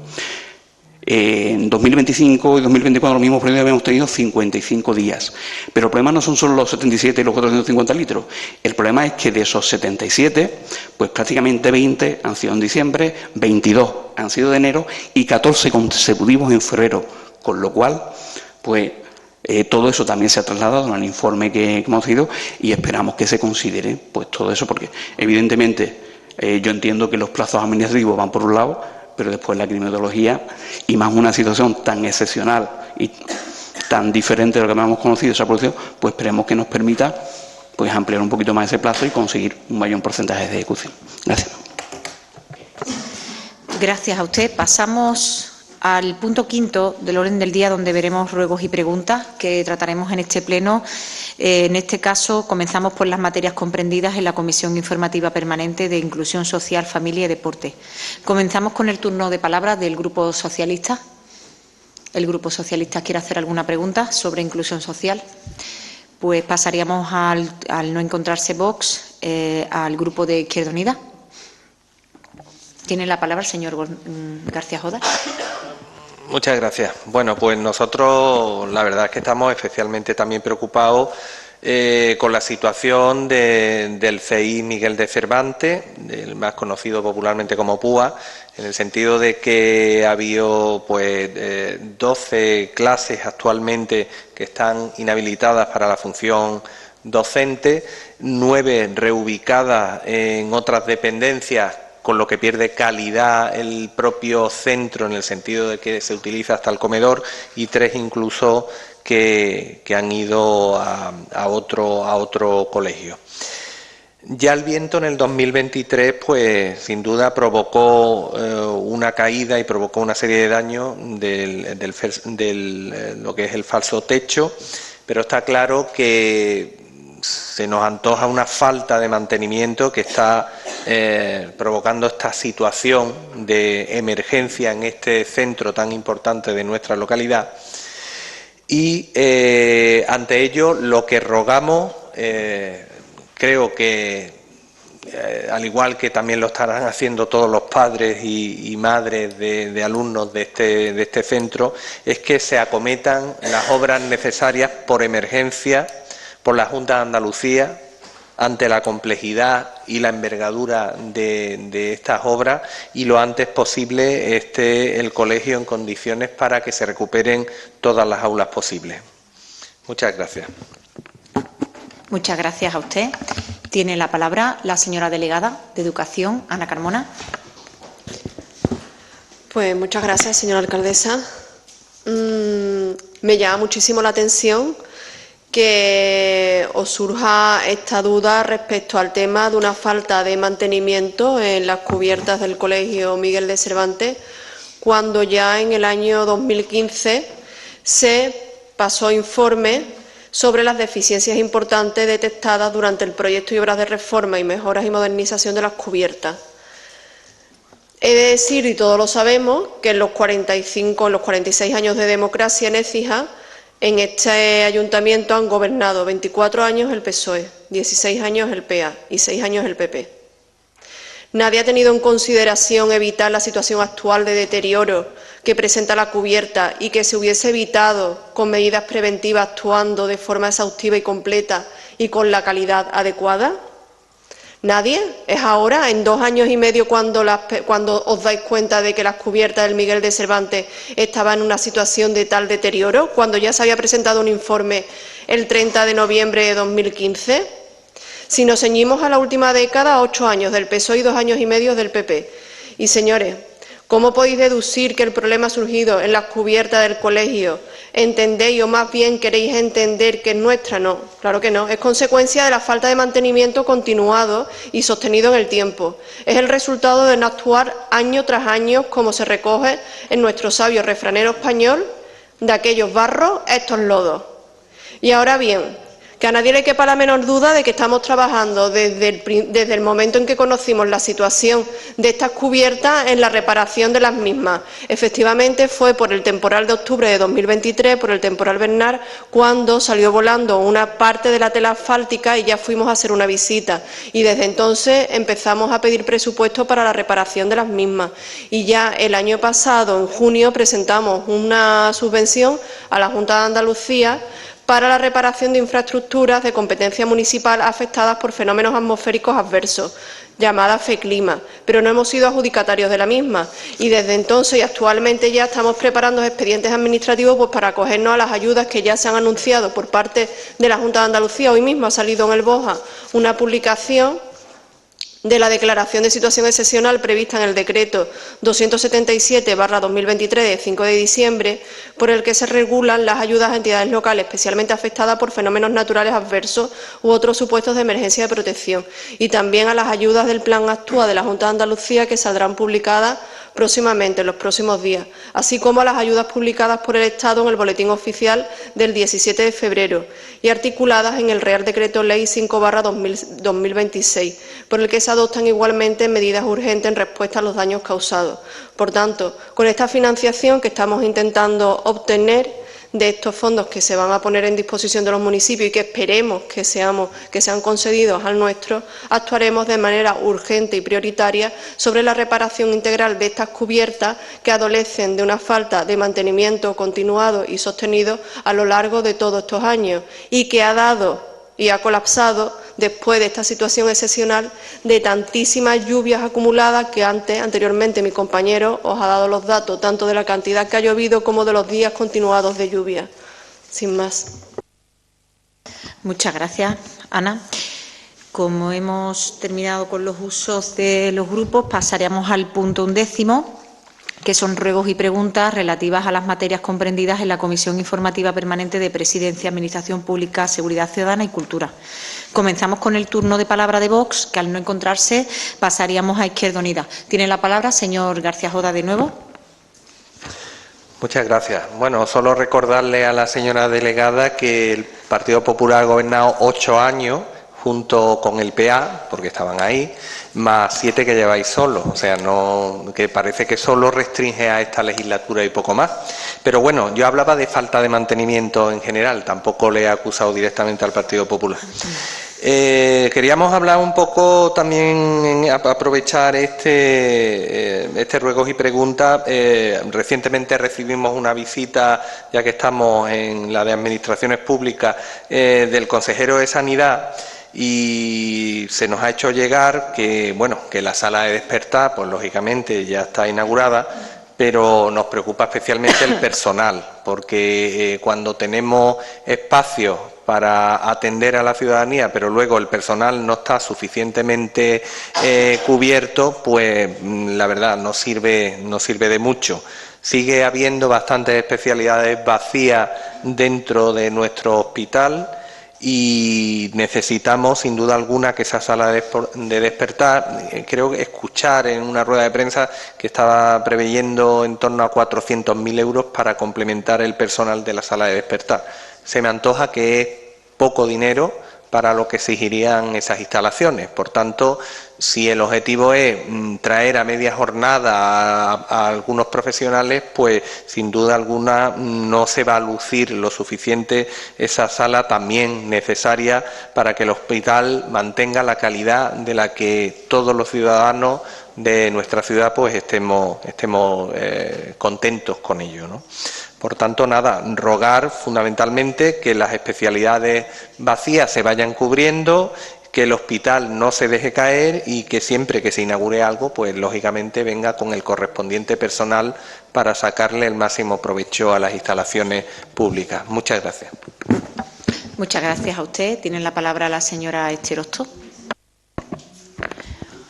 En 2025 y 2024, en los mismos periodos, habíamos tenido 55 días. Pero el problema no son solo los 77 y los 450 litros. El problema es que de esos 77, pues prácticamente 20 han sido en diciembre, 22 han sido de enero y 14 consecutivos en febrero. Con lo cual, pues todo eso también se ha trasladado en el informe que hemos tenido y esperamos que se considere pues todo eso, porque evidentemente yo entiendo que los plazos administrativos van por un lado, pero después la climatología y más una situación tan excepcional y tan diferente de lo que hemos conocido esa producción, pues esperemos que nos permita pues ampliar un poquito más ese plazo y conseguir un mayor porcentaje de ejecución. Gracias. Gracias a usted. Pasamos al punto 5 del orden del día, donde veremos ruegos y preguntas que trataremos en este pleno. En este caso, comenzamos por las materias comprendidas en la Comisión Informativa Permanente de Inclusión Social, Familia y Deporte. Comenzamos con el turno de palabra del Grupo Socialista. ¿El Grupo Socialista quiere hacer alguna pregunta sobre inclusión social? Pues pasaríamos al no encontrarse Vox, al Grupo de Izquierda Unida. Tiene la palabra el señor García Jodas. Muchas gracias. Bueno, pues nosotros la verdad es que estamos especialmente también preocupados con la situación del CEI Miguel de Cervantes, el más conocido popularmente como PUA, en el sentido de que ha habido pues 12 clases actualmente que están inhabilitadas para la función docente, 9 reubicadas en otras dependencias, con lo que pierde calidad el propio centro en el sentido de que se utiliza hasta el comedor, y 3 incluso que han ido a otro colegio. Ya el viento en el 2023, pues sin duda provocó una caída y provocó una serie de daños de lo que es el falso techo, pero está claro que se nos antoja una falta de mantenimiento que está provocando esta situación de emergencia en este centro tan importante de nuestra localidad. Y ante ello lo que rogamos, creo que al igual que también lo estarán haciendo todos los padres y madres de alumnos de este centro, es que se acometan las obras necesarias por emergencia por la Junta de Andalucía ante la complejidad y la envergadura de estas obras, y lo antes posible esté el colegio en condiciones para que se recuperen todas las aulas posibles. Muchas gracias. Muchas gracias a usted. Tiene la palabra la señora delegada de Educación, Ana Carmona. Pues muchas gracias, señora alcaldesa. Me llama muchísimo la atención que os surja esta duda respecto al tema de una falta de mantenimiento en las cubiertas del Colegio Miguel de Cervantes, cuando ya en el año 2015 se pasó informe sobre las deficiencias importantes detectadas durante el proyecto y obras de reforma y mejoras y modernización de las cubiertas. He de decir, y todos lo sabemos, que en los 46 años de democracia en Écija, en este ayuntamiento han gobernado 24 años el PSOE, 16 años el PA y 6 años el PP. Nadie ha tenido en consideración evitar la situación actual de deterioro que presenta la cubierta y que se hubiese evitado con medidas preventivas actuando de forma exhaustiva y completa y con la calidad adecuada? ¿Nadie? ¿Es ahora, en 2 años y medio, cuando os dais cuenta de que las cubiertas del Miguel de Cervantes estaban en una situación de tal deterioro, cuando ya se había presentado un informe el 30 de noviembre de 2015? Si nos ceñimos a la última década, 8 años del PSOE y 2 años y medio del PP. Y, señores, ¿cómo podéis deducir que el problema ha surgido en las cubiertas del colegio? ¿Entendéis, o más bien queréis entender que es nuestra? No, claro que no. Es consecuencia de la falta de mantenimiento continuado y sostenido en el tiempo. Es el resultado de no actuar año tras año, como se recoge en nuestro sabio refranero español: de aquellos barros, estos lodos. Y ahora bien, que a nadie le quepa la menor duda de que estamos trabajando desde el momento en que conocimos la situación de estas cubiertas en la reparación de las mismas. Efectivamente, fue por el temporal de octubre de 2023, por el temporal Bernard, cuando salió volando una parte de la tela asfáltica y ya fuimos a hacer una visita. Y desde entonces empezamos a pedir presupuesto para la reparación de las mismas. Y ya el año pasado, en junio, presentamos una subvención a la Junta de Andalucía para la reparación de infraestructuras de competencia municipal afectadas por fenómenos atmosféricos adversos, llamada FECLIMA, pero no hemos sido adjudicatarios de la misma. Y desde entonces y actualmente ya estamos preparando expedientes administrativos pues, para acogernos a las ayudas que ya se han anunciado por parte de la Junta de Andalucía. Hoy mismo ha salido en el BOJA una publicación de la declaración de situación excepcional prevista en el decreto 277/2023 de 5 de diciembre, por el que se regulan las ayudas a entidades locales especialmente afectadas por fenómenos naturales adversos u otros supuestos de emergencia de protección, y también a las ayudas del Plan Actúa de la Junta de Andalucía, que saldrán publicadas próximamente, en los próximos días, así como a las ayudas publicadas por el Estado en el Boletín Oficial del 17 de febrero y articuladas en el Real Decreto Ley 5/2026, por el que se adoptan igualmente medidas urgentes en respuesta a los daños causados. Por tanto, con esta financiación que estamos intentando obtener de estos fondos que se van a poner en disposición de los municipios y que esperemos que sean concedidos al nuestro, actuaremos de manera urgente y prioritaria sobre la reparación integral de estas cubiertas que adolecen de una falta de mantenimiento continuado y sostenido a lo largo de todos estos años y que ha dado y ha colapsado después de esta situación excepcional de tantísimas lluvias acumuladas que anteriormente mi compañero os ha dado los datos tanto de la cantidad que ha llovido como de los días continuados de lluvia. Sin más. Muchas gracias, Ana. Como hemos terminado con los usos de los grupos, pasaremos al punto 11, que son ruegos y preguntas relativas a las materias comprendidas en la Comisión Informativa Permanente de Presidencia, Administración Pública, Seguridad Ciudadana y Cultura. Comenzamos con el turno de palabra de Vox, que al no encontrarse pasaríamos a Izquierda Unida. Tiene la palabra señor García Joda de nuevo. Muchas gracias. Bueno, solo recordarle a la señora delegada que el Partido Popular ha gobernado 8 años junto con el PA, porque estaban ahí, más 7 que lleváis solos, o sea, no, que parece que solo restringe a esta legislatura y poco más. Pero bueno, yo hablaba de falta de mantenimiento en general, tampoco le he acusado directamente al Partido Popular. Queríamos hablar un poco también, aprovechar este ruegos y preguntas. Recientemente recibimos una visita, ya que estamos en la de Administraciones Públicas, del consejero de Sanidad, y se nos ha hecho llegar que, bueno, que la sala de despertar, pues lógicamente ya está inaugurada, pero nos preocupa especialmente el personal, porque cuando tenemos espacios para atender a la ciudadanía, pero luego el personal no está suficientemente cubierto, pues la verdad no sirve de mucho. Sigue habiendo bastantes especialidades vacías dentro de nuestro hospital y necesitamos, sin duda alguna, que esa sala de despertar, creo que escuchar en una rueda de prensa que estaba preveyendo en torno a 400.000 euros para complementar el personal de la sala de despertar. Se me antoja que es poco dinero para lo que exigirían esas instalaciones. Por tanto, si el objetivo es traer a media jornada a algunos profesionales, pues sin duda alguna no se va a lucir lo suficiente esa sala también necesaria para que el hospital mantenga la calidad de la que todos los ciudadanos de nuestra ciudad, pues estemos contentos con ello, ¿no? Por tanto, nada, rogar fundamentalmente que las especialidades vacías se vayan cubriendo, que el hospital no se deje caer y que siempre que se inaugure algo, pues lógicamente venga con el correspondiente personal para sacarle el máximo provecho a las instalaciones públicas. Muchas gracias. Muchas gracias a usted. Tiene la palabra la señora Esther Hostó.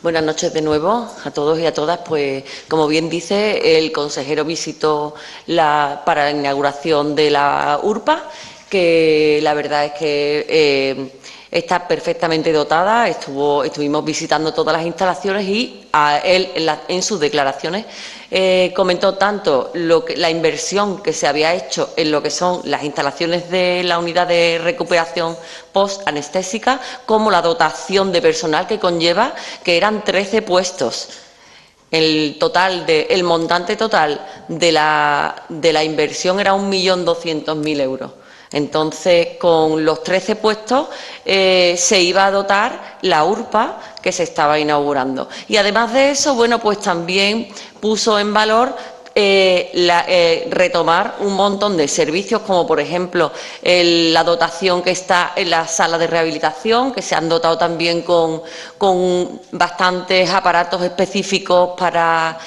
Buenas noches de nuevo a todos y a todas. Pues, como bien dice, el consejero visitó para la inauguración de la URPA, que la verdad es que está perfectamente dotada. Estuvimos visitando todas las instalaciones y él en sus declaraciones comentó tanto la inversión que se había hecho en lo que son las instalaciones de la unidad de recuperación post-anestésica como la dotación de personal que conlleva, que eran 13 puestos. El montante total de la inversión era 1.200.000 euros. Entonces, con los 13 puestos se iba a dotar la URPA que se estaba inaugurando. Y además de eso, bueno, pues también puso en valor retomar un montón de servicios, como por ejemplo la dotación que está en la sala de rehabilitación, que se han dotado también con bastantes aparatos específicos para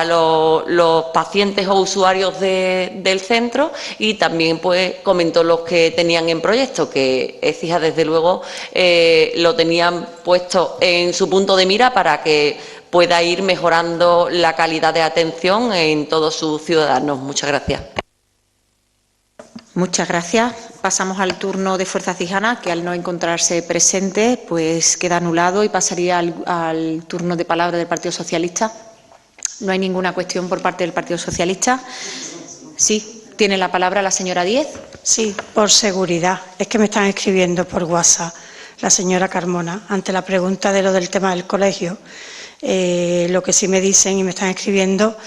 los pacientes o usuarios del centro, y también pues comentó los que tenían en proyecto, que Écija desde luego lo tenían puesto en su punto de mira para que pueda ir mejorando la calidad de atención en todos sus ciudadanos. Muchas gracias. Muchas gracias. Pasamos al turno de Fuerza Cijana, que al no encontrarse presente, pues queda anulado, y pasaría al turno de palabra del Partido Socialista. No hay ninguna cuestión por parte del Partido Socialista. Sí, tiene la palabra la señora Díez. Sí, por seguridad. Es que me están escribiendo por WhatsApp la señora Carmona ante la pregunta de lo del tema del colegio. Lo que sí me dicen y me están escribiendo,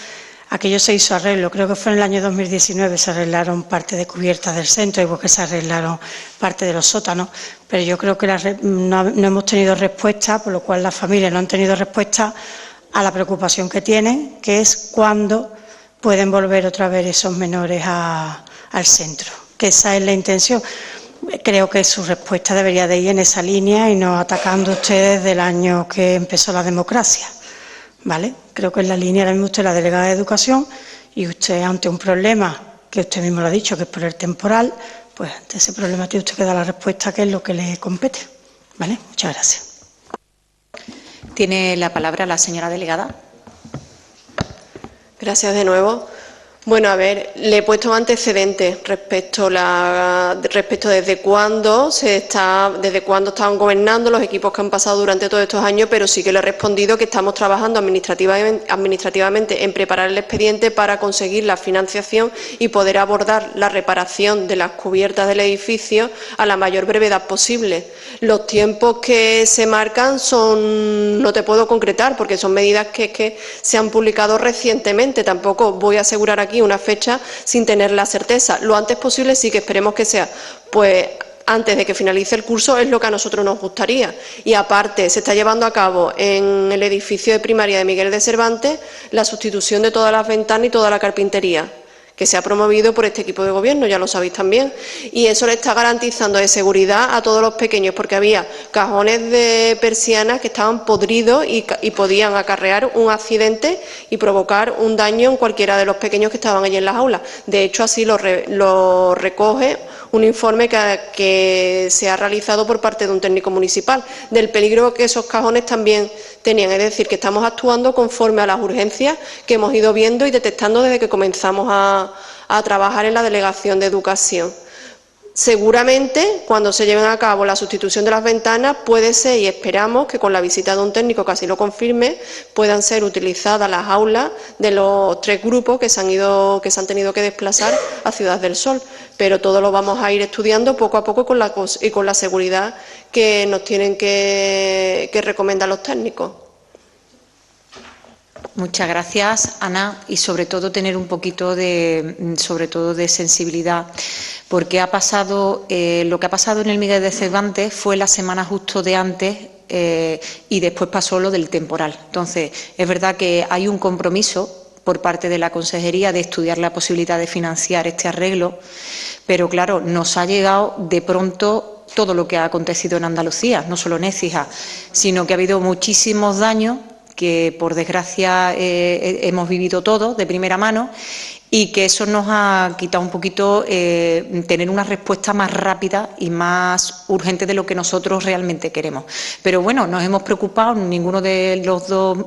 aquello se hizo arreglo, creo que fue en el año 2019, se arreglaron parte de cubiertas del centro y porque se arreglaron parte de los sótanos, pero yo creo que no hemos tenido respuesta, por lo cual las familias no han tenido respuesta a la preocupación que tienen, que es cuándo pueden volver otra vez esos menores al centro, que esa es la intención. Creo que su respuesta debería de ir en esa línea y no atacando ustedes del año que empezó la democracia, ¿vale? Creo que en la línea, ahora mismo usted es la delegada de Educación y usted ante un problema que usted mismo lo ha dicho, que es por el temporal, pues ante ese problema tiene usted que dar la respuesta que es lo que le compete, ¿vale? Muchas gracias. Tiene la palabra la señora delegada. Gracias de nuevo. Bueno, a ver, le he puesto antecedentes respecto desde cuándo estaban gobernando los equipos que han pasado durante todos estos años, pero sí que le he respondido que estamos trabajando administrativamente en preparar el expediente para conseguir la financiación y poder abordar la reparación de las cubiertas del edificio a la mayor brevedad posible. Los tiempos que se marcan no te puedo concretar porque son medidas que se han publicado recientemente. Tampoco voy a asegurar aquí una fecha sin tener la certeza. Lo antes posible sí que esperemos que sea, pues antes de que finalice el curso, es lo que a nosotros nos gustaría. Y aparte, se está llevando a cabo en el edificio de primaria de Miguel de Cervantes la sustitución de todas las ventanas y toda la carpintería, que se ha promovido por este equipo de gobierno, ya lo sabéis también, y eso le está garantizando de seguridad a todos los pequeños, porque había cajones de persianas que estaban podridos y podían acarrear un accidente y provocar un daño en cualquiera de los pequeños que estaban allí en las aulas. De hecho, así lo recoge un informe que se ha realizado por parte de un técnico municipal, del peligro que esos cajones también tenían. Es decir, que estamos actuando conforme a las urgencias que hemos ido viendo y detectando desde que comenzamos a trabajar en la Delegación de Educación. Seguramente, cuando se lleven a cabo la sustitución de las ventanas, puede ser, y esperamos que con la visita de un técnico que así lo confirme, puedan ser utilizadas las aulas de los 3 grupos que se han tenido que desplazar a Ciudad del Sol. Pero todo lo vamos a ir estudiando poco a poco y con la seguridad que nos tienen que recomendar los técnicos. Muchas gracias, Ana, y sobre todo tener un poquito de sensibilidad, porque lo que ha pasado en el Miguel de Cervantes fue la semana justo de antes y después pasó lo del temporal. Entonces, es verdad que hay un compromiso por parte de la Consejería de estudiar la posibilidad de financiar este arreglo, pero claro, nos ha llegado de pronto todo lo que ha acontecido en Andalucía, no solo en Écija, sino que ha habido muchísimos daños que, por desgracia, hemos vivido todos de primera mano, y que eso nos ha quitado un poquito tener una respuesta más rápida y más urgente de lo que nosotros realmente queremos. Pero bueno, nos hemos preocupado, ninguno de los dos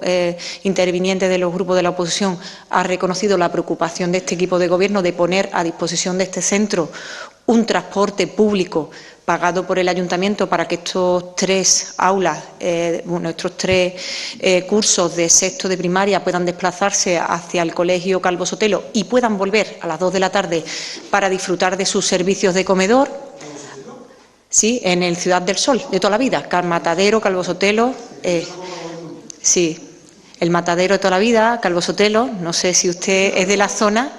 intervinientes de los grupos de la oposición ha reconocido la preocupación de este equipo de gobierno de poner a disposición de este centro un transporte público pagado por el ayuntamiento para que estos 3 aulas, estos 3 cursos de sexto de primaria puedan desplazarse hacia el Colegio Calvo Sotelo y puedan volver a las 2 de la tarde para disfrutar de sus servicios de comedor. Sí, en el Ciudad del Sol, de toda la vida, Matadero, Calvo Sotelo, sí, el Matadero de toda la vida, Calvo Sotelo, no sé si usted es de la zona.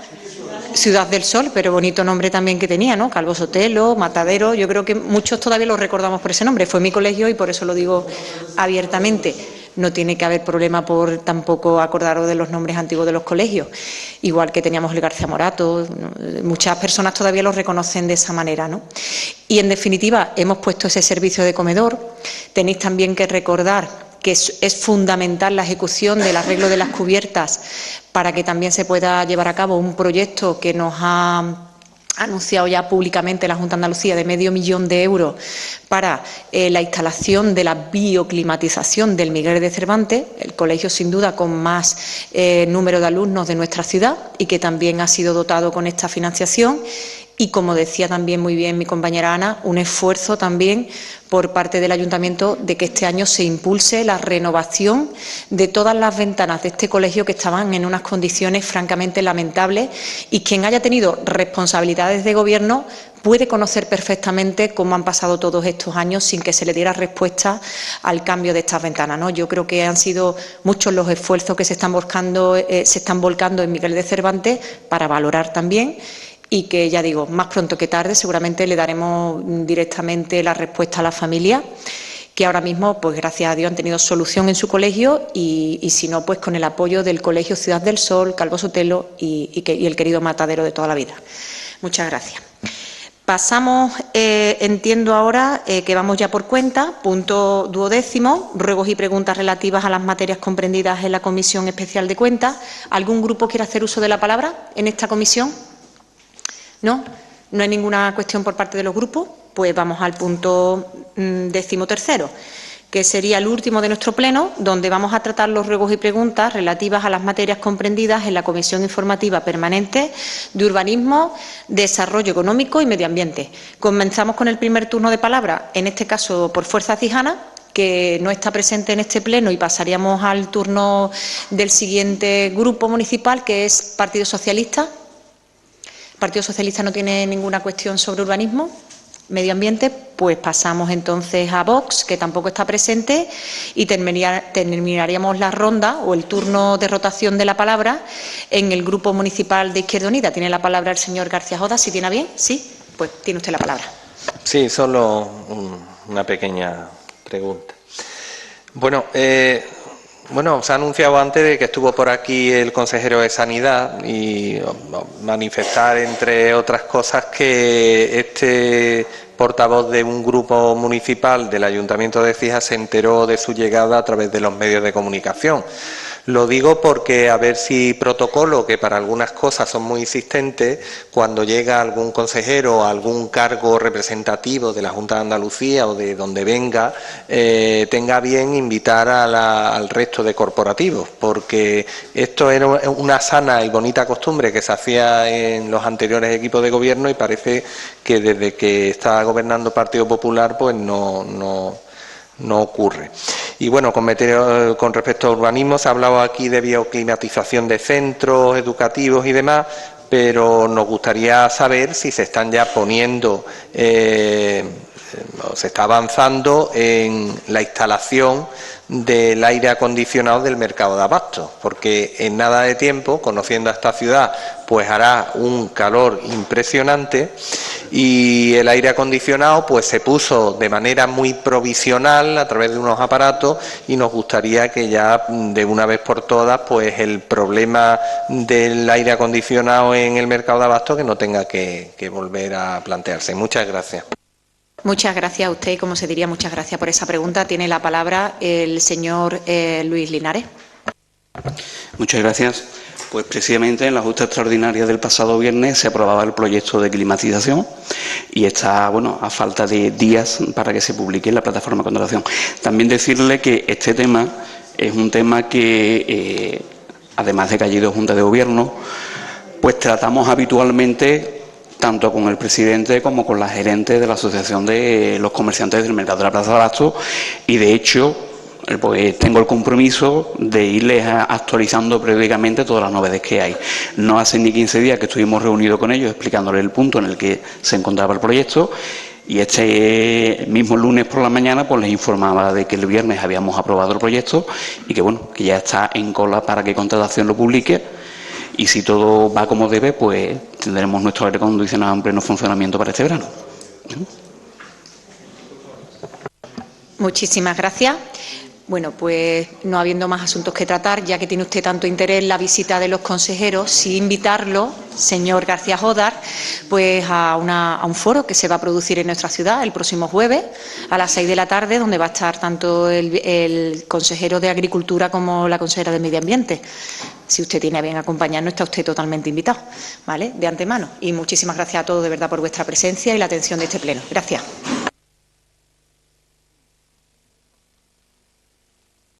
Ciudad del Sol, pero bonito nombre también que tenía, ¿no? Calvo Sotelo, Matadero, yo creo que muchos todavía lo recordamos por ese nombre. Fue mi colegio y por eso lo digo abiertamente. No tiene que haber problema por tampoco acordaros de los nombres antiguos de los colegios. Igual que teníamos el García Morato, muchas personas todavía lo reconocen de esa manera, ¿no? Y en definitiva, hemos puesto ese servicio de comedor. Tenéis también que recordar que es fundamental la ejecución del arreglo de las cubiertas para que también se pueda llevar a cabo un proyecto que nos ha anunciado ya públicamente la Junta de Andalucía de $500.000 de euros para la instalación de la bioclimatización del Miguel de Cervantes, el colegio sin duda con más número de alumnos de nuestra ciudad y que también ha sido dotado con esta financiación. Y, como decía también muy bien mi compañera Ana, un esfuerzo también por parte del Ayuntamiento de que este año se impulse la renovación de todas las ventanas de este colegio que estaban en unas condiciones francamente lamentables, y quien haya tenido responsabilidades de gobierno puede conocer perfectamente cómo han pasado todos estos años sin que se le diera respuesta al cambio de estas ventanas, ¿no? Yo creo que han sido muchos los esfuerzos que se están volcando en Miguel de Cervantes para valorar también, y que, ya digo, más pronto que tarde seguramente le daremos directamente la respuesta a la familia, que ahora mismo, pues gracias a Dios, han tenido solución en su colegio y si no, pues con el apoyo del Colegio Ciudad del Sol, Calvo Sotelo y el querido Matadero de toda la vida. Muchas gracias. Pasamos, entiendo ahora que vamos ya por cuenta. Punto 12, ruegos y preguntas relativas a las materias comprendidas en la Comisión Especial de Cuentas. ¿Algún grupo quiere hacer uso de la palabra en esta comisión? ¿No? ¿No hay ninguna cuestión por parte de los grupos? Pues vamos al punto 13, que sería el último de nuestro pleno, donde vamos a tratar los ruegos y preguntas relativas a las materias comprendidas en la Comisión Informativa Permanente de Urbanismo, Desarrollo Económico y Medio Ambiente. Comenzamos con el primer turno de palabra, en este caso por Fuerza Cijana, que no está presente en este pleno, y pasaríamos al turno del siguiente grupo municipal, que es Partido Socialista. ¿Partido Socialista no tiene ninguna cuestión sobre urbanismo, medio ambiente? Pues pasamos entonces a Vox, que tampoco está presente, y terminaríamos la ronda o el turno de rotación de la palabra en el Grupo Municipal de Izquierda Unida. Tiene la palabra el señor García Joda, si tiene bien. Sí, pues tiene usted la palabra. Sí, solo una pequeña pregunta. Bueno, se ha anunciado antes de que estuvo por aquí el consejero de Sanidad y manifestar, entre otras cosas, que este portavoz de un grupo municipal del Ayuntamiento de Écija se enteró de su llegada a través de los medios de comunicación. Lo digo porque, a ver si protocolo, que para algunas cosas son muy insistentes, cuando llega algún consejero o algún cargo representativo de la Junta de Andalucía o de donde venga, tenga bien invitar al resto de corporativos, porque esto era una sana y bonita costumbre que se hacía en los anteriores equipos de gobierno, y parece que desde que está gobernando el Partido Popular pues no ocurre. Y bueno, con respecto a urbanismo, se ha hablado aquí de bioclimatización de centros educativos y demás, pero nos gustaría saber si se están ya poniendo, se está avanzando en la instalación del aire acondicionado del mercado de abastos, porque en nada de tiempo, conociendo a esta ciudad, pues hará un calor impresionante y el aire acondicionado pues se puso de manera muy provisional a través de unos aparatos, y nos gustaría que ya de una vez por todas pues el problema del aire acondicionado en el mercado de abasto que no tenga que volver a plantearse. Muchas gracias. Muchas gracias a usted y, como se diría, muchas gracias por esa pregunta. Tiene la palabra el señor Luis Linares. Muchas gracias. Pues precisamente en la Junta Extraordinaria del pasado viernes se aprobaba el proyecto de climatización y está, bueno, a falta de días para que se publique en la plataforma de contratación. También decirle que este tema es un tema que, además de que haya ido Junta de Gobierno, pues tratamos habitualmente tanto con el presidente como con la gerente de la Asociación de los Comerciantes del Mercado de la Plaza de Abasto, y de hecho pues tengo el compromiso de irles actualizando periódicamente todas las novedades que hay. No hace ni 15 días que estuvimos reunidos con ellos explicándoles el punto en el que se encontraba el proyecto, y este mismo lunes por la mañana pues les informaba de que el viernes habíamos aprobado el proyecto y que, bueno, que ya está en cola para que Contratación lo publique, y si todo va como debe pues tendremos nuestro aire acondicionado en pleno funcionamiento para este verano. Muchísimas gracias. Bueno, pues no habiendo más asuntos que tratar, ya que tiene usted tanto interés en la visita de los consejeros, sí invitarlo, señor García Jodar, pues a un foro que se va a producir en nuestra ciudad el próximo jueves a las 6 de la tarde, donde va a estar tanto el consejero de Agricultura como la consejera de Medio Ambiente. Si usted tiene a bien acompañarnos, está usted totalmente invitado, ¿vale?, de antemano. Y muchísimas gracias a todos, de verdad, por vuestra presencia y la atención de este pleno. Gracias.